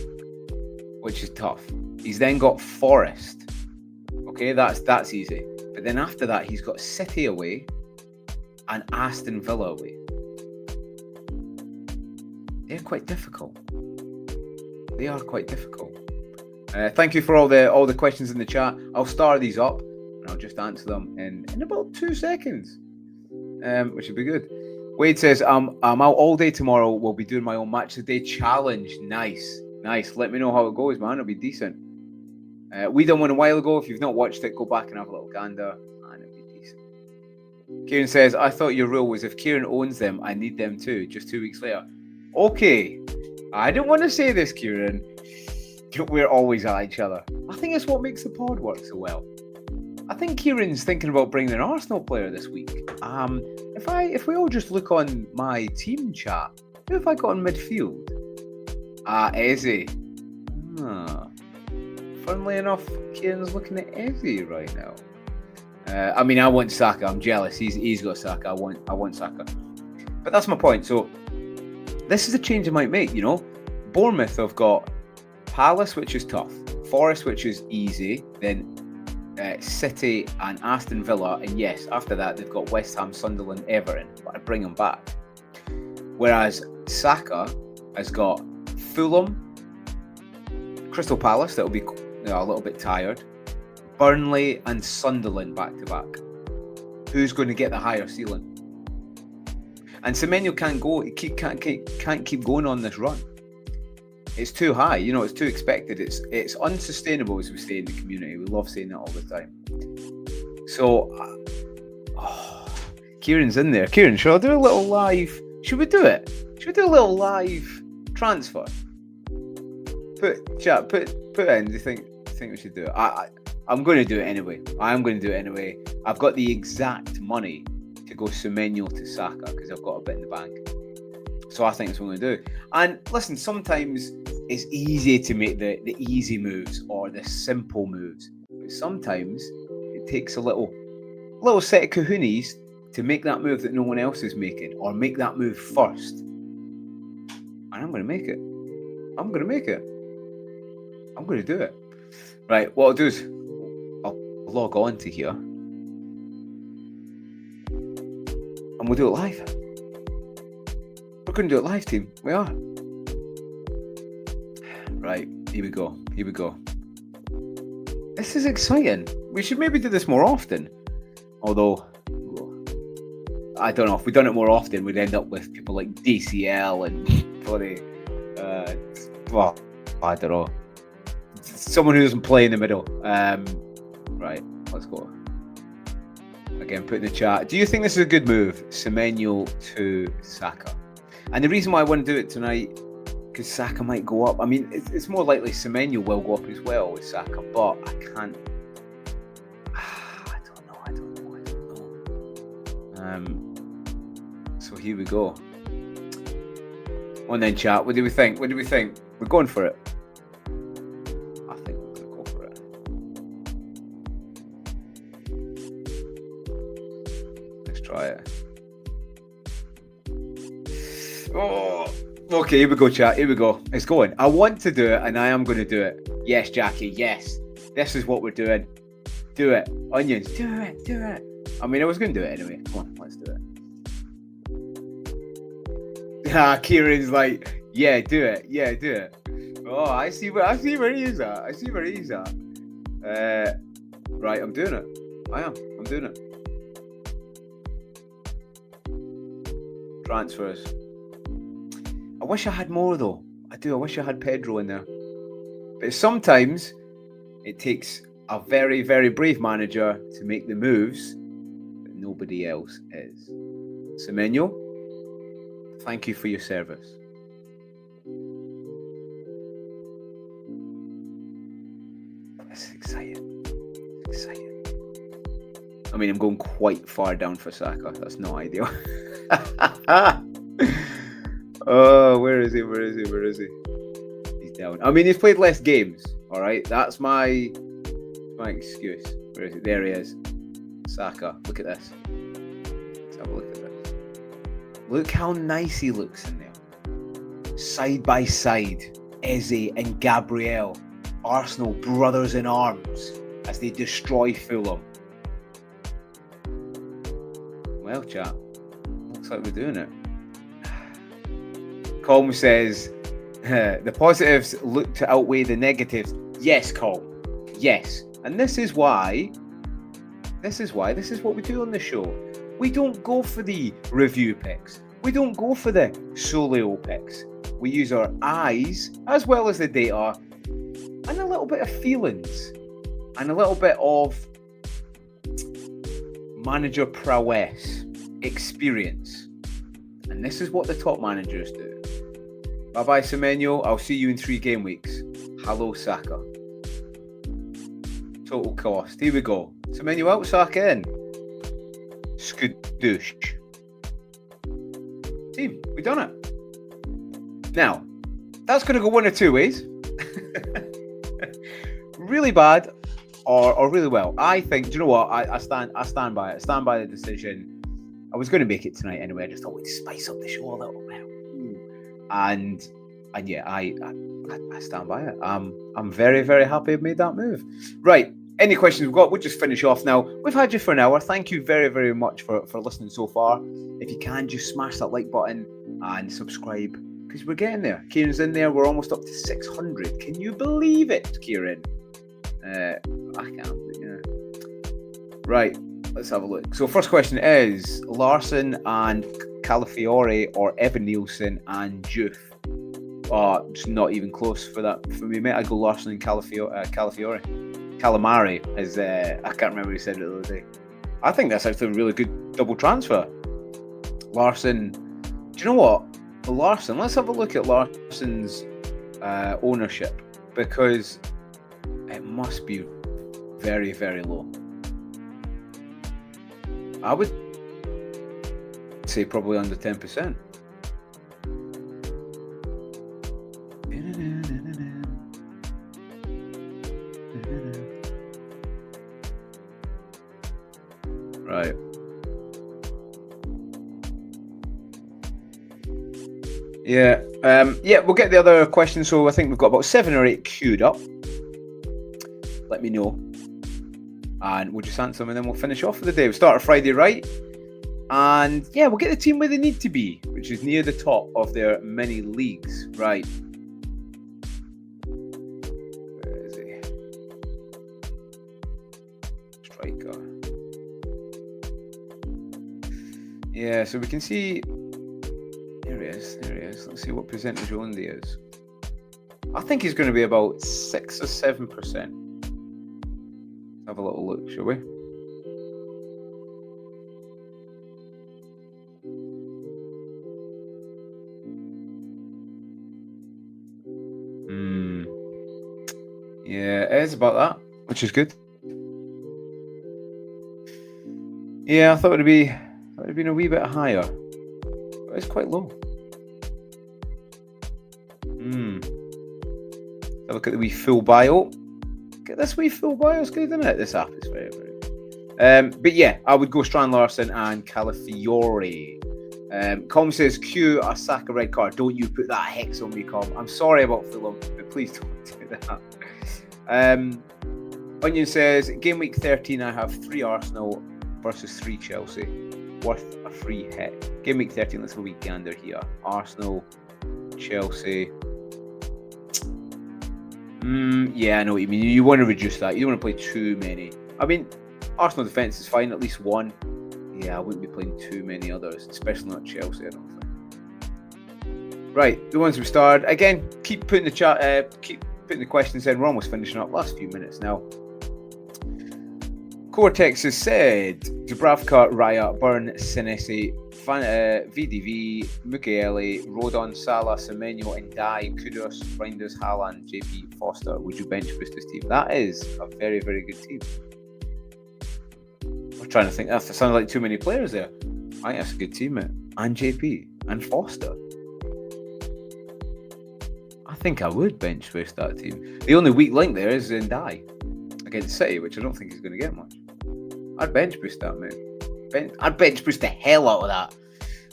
which is tough. He's then got Forest. Okay, that's easy. But then after that, he's got City away and Aston Villa away. They're quite difficult. They are quite difficult. Thank you for all the questions in the chat. I'll star these up and I'll just answer them in about 2 seconds, which would be good. Wade says, I'm out all day tomorrow. We'll be doing my own match of the day challenge. Nice. Let me know how it goes, man. It'll be decent. We done one a while ago. If you've not watched it, go back and have a little gander, and it'll be decent. Kieran says, I thought your rule was if Kieran owns them, I need them too. Just 2 weeks later. Okay. I didn't want to say this, Kieran. We're always at each other. I think it's what makes the pod work so well. I think Kieran's thinking about bringing an Arsenal player this week. If we all just look on my team chat, who have I got in midfield? Eze. Funnily enough, Kieran's looking at Eze right now. I want Saka. I'm jealous. He's got Saka. I want Saka. But that's my point. So this is a change I might make. Bournemouth have got Palace, which is tough. Forest, which is easy. Then City and Aston Villa. And yes, after that they've got West Ham, Sunderland, Everton. But I bring them back. Whereas Saka has got Fulham, Crystal Palace. That'll be a little bit tired. Burnley and Sunderland back to back. Who's going to get the higher ceiling? And Semenyo can't go. He can't keep going on this run. It's too high. It's too expected. It's unsustainable, as we say in the community. We love saying that all the time. So, Kieran's in there. Kieran, should I do a little live? Should we do it? Should we do a little live transfer? Put in. Do you think we should do it? I'm going to do it anyway. I'm going to do it anyway. I've got the exact money to go Semenyo to Saka because I've got a bit in the bank. So I think that's what I'm going to do. And listen, sometimes it's easy to make the easy moves or the simple moves, but sometimes it takes a little set of kahunas to make that move that no one else is making, or make that move first. And I'm going to make it. I'm going to do it. Right, what I'll do is I'll log on to here and we'll do it live. We're going to do it live, team. We are. Right, here we go. This is exciting. We should maybe do this more often. Although, I don't know, if we'd done it more often, we'd end up with people like DCL and bloody, I don't know. Someone who doesn't play in the middle. Right, let's go. Again, put in the chat. Do you think this is a good move? Semenyo to Saka. And the reason why I want to do it tonight, because Saka might go up. It's more likely Semenyo will go up as well with Saka, but I can't. I don't know. So here we go. On then, chat. What do we think? We're going for it. I think we're going to go try it. Oh, okay, here we go, chat. Here we go. It's going. I want to do it, and I am going to do it. Yes, Jackie, yes. This is what we're doing. Do it. Onions, do it, do it. I mean, I was going to do it anyway. Come on, let's do it. Ah, Kieran's like, yeah, do it. Yeah, do it. Oh, I see where he is at. I see where he's at. Right, I'm doing it. I'm doing it. Transfers. I wish I had more though. I do. I wish I had Pedro in there. But sometimes it takes a very, very brave manager to make the moves that nobody else is. Semenyo, thank you for your service. This is exciting. Exciting. I mean, I'm going quite far down for Saka. That's not ideal. Oh, where is he? Where is he? Where is he? He's down. I mean, he's played less games. All right, that's my excuse. Where is he? There he is. Saka. Look at this. Let's have a look at this. Look how nice he looks in there. Side by side, Eze and Gabriel, Arsenal brothers in arms as they destroy Fulham. Well, chat, looks like we're doing it. Colm says, the positives look to outweigh the negatives. Yes, Colm. Yes. And this is what we do on the show. We don't go for the review picks. We don't go for the solo picks. We use our eyes as well as the data and a little bit of feelings and a little bit of manager prowess, experience. And this is what the top managers do. Bye-bye, Semenyo. I'll see you in 3 game weeks. Hello, Saka. Total cost. Here we go. Semenyo out, Saka in. Skadoosh. Team, we done it. Now, that's going to go one of 2 ways. Really bad or really well. I think, do you know what? I stand by it. I stand by the decision. I was going to make it tonight anyway. I just thought we'd spice up the show a little bit. And yeah, I stand by it. I'm very, very happy I've made that move. Right. Any questions we've got, we'll just finish off now. We've had you for an hour. Thank you very, very much for listening so far. If you can, just smash that like button and subscribe because we're getting there. Kieran's in there. We're almost up to 600. Can you believe it, Kieran? I can't. Yeah. Right. Let's have a look. So first question is Larson and Calafiore or Evan Nielsen and Juve? Oh, it's not even close for that for me, mate. I go Larson and Calafiore. Calamari is I can't remember who said it the other day. I think that's actually a really good double transfer. Larson, do you know what? Larson, let's have a look at Larson's ownership because it must be very, very low. I would say probably under 10%. Right. Yeah. Yeah, we'll get the other questions. So I think we've got about 7 or 8 queued up. Let me know. And we'll just answer them and then we'll finish off for the day. We'll start on Friday, right? And yeah, we'll get the team where they need to be, which is near the top of their mini leagues. Right. Where is he? Striker. Yeah, so we can see. There he is. There he is. Let's see what percentage owned he is. I think he's going to be about 6 or 7%. Have a little look, shall we? Yeah, it is about that, which is good. Yeah, I thought it'd been a wee bit higher, but it's quite low. Have a look at the wee full bio. Get this wee full bio, it's good, isn't it? This app is very, very good. But yeah, I would go Strand Larson and Calafiore. Com says, cue a Saka red card. Don't you put that hex on me, Com. I'm sorry about Fulham, but please don't do that. Onion says, game week 13, I have 3 Arsenal versus 3 Chelsea. Worth a free hit. Game week 13, let's have a wee gander here. Arsenal, Chelsea. Yeah, I know what you mean. You want to reduce that. You don't want to play too many. I mean, Arsenal defence is fine, at least one. Yeah, I wouldn't be playing too many others, especially not Chelsea, I don't think. Right, the ones we started. Again, keep putting the chat, keep putting the questions in. We're almost finishing up. Last few minutes now. Cortex has said, Dubravka, Raya, Burn, Senesi, VDV, Mukiele, Rodon, Salah, Semenyo, and Dai, Kudus, Reinders, Haaland, JP, Foster. Would you bench boost this team? That is a very, very good team. I'm trying to think. That sounded like too many players there. I think that's a good team, mate. And JP, and Foster. I think I would bench boost that team. The only weak link there is Dai against City, which I don't think he's going to get much. I'd bench boost that, mate. I'd bench boost the hell out of that.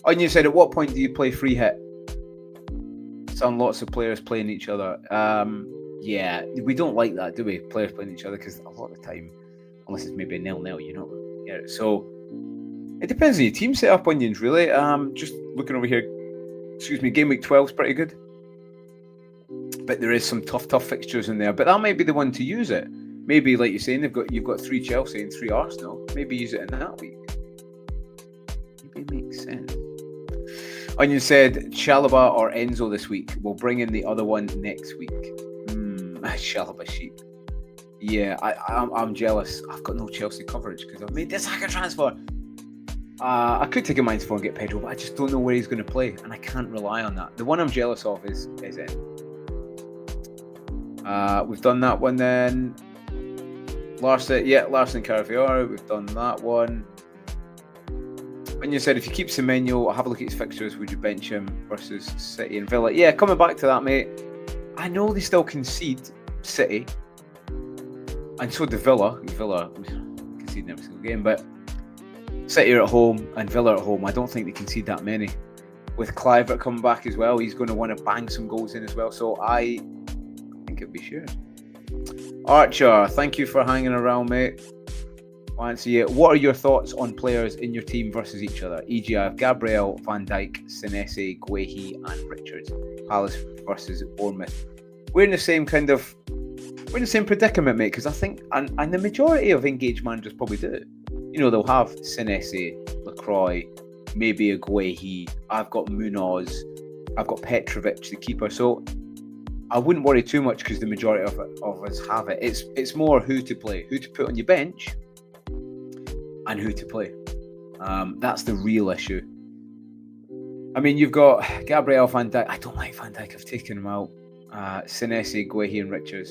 Onion said, at what point do you play free hit? Some lots of players playing each other. Yeah, we don't like that, do we? Players playing each other, because a lot of the time, unless it's maybe a 0-0, you're not going to get it. So it depends on your team setup, Onions, really. Just looking over here, excuse me, game week 12 is pretty good. But there is some tough fixtures in there. But that might be the one to use it. Maybe, like you're saying, you've got 3 Chelsea and 3 Arsenal. Maybe use it in that week. Maybe it makes sense. Onion said, Chalobah or Enzo this week. We'll bring in the other one next week. Chalobah sheep. Yeah, I'm jealous. I've got no Chelsea coverage because I've made this Saka transfer. I could take a -4 and get Pedro, but I just don't know where he's going to play, and I can't rely on that. The one I'm jealous of is in. We've done that one then. Larson and Carafiore, we've done that one. When you said if you keep Semenyo, have a look at his fixtures, would you bench him versus City and Villa? Yeah, coming back to that, mate. I know they still concede City, and so do Villa. Villa concede every single game, but City are at home and Villa at home. I don't think they concede that many. With Kluivert coming back as well, he's going to want to bang some goals in as well. So I think it'd be sure. Archer, thank you for hanging around, mate. Fancy it. What are your thoughts on players in your team versus each other? E.g., I have Gabriel, Van Dijk, Senesi, Gw8, and Richards. Palace versus Bournemouth. We're in the same predicament, mate, because I think, and the majority of engaged managers probably do it. You know, they'll have Senesi, Lacroix, maybe a Gw8. I've got Munoz, I've got Petrovic, the keeper. So I wouldn't worry too much because the majority of us have it. It's more who to play, who to put on your bench, and who to play. That's the real issue. I mean, you've got Gabriel, Van Dijk. I don't like Van Dijk. I've taken him out. Senesi, Gw8, and Richards.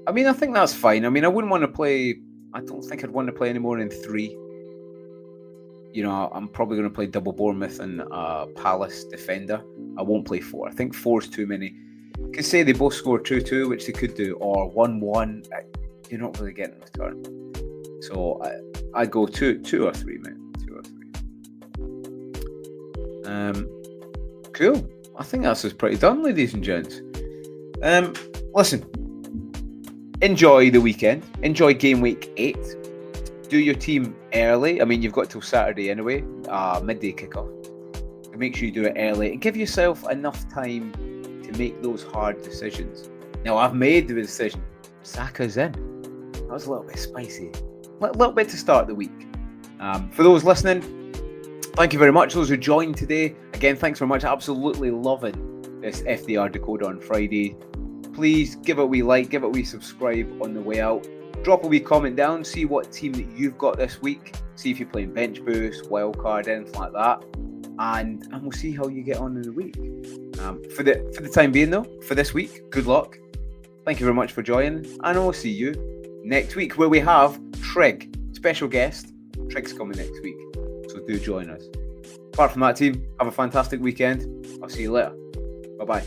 I mean, I think that's fine. I mean, I wouldn't want to play. I don't think I'd want to play any more than 3. You know, I'm probably going to play double Bournemouth and Palace defender. I won't play 4. I think 4 is too many. You could say they both score 2-2, which they could do, or 1-1. You're not really getting a return. So I go 2 or 3, mate. 2 or 3. Cool. I think that's us pretty done, ladies and gents. Listen. Enjoy the weekend. Enjoy game week 8. Do your team early. I mean, you've got till Saturday anyway. Midday kickoff. Make sure you do it early and give yourself enough time to make those hard decisions. Now, I've made the decision. Saka's in. That was a little bit spicy. A little bit to start the week. For those listening, thank you very much. Those who joined today, again, thanks very much. Absolutely loving this FDR Decoder on Friday. Please give it a wee like, give it a wee subscribe on the way out. Drop a wee comment down, see what team that you've got this week. See if you're playing bench boost, wildcard, anything like that. And we'll see how you get on in the week. For the time being though, for this week, good luck. Thank you very much for joining, and I'll see you next week where we have Trig, special guest. Trig's coming next week, so do join us. Apart from that, team, have a fantastic weekend. I'll see you later. Bye-bye.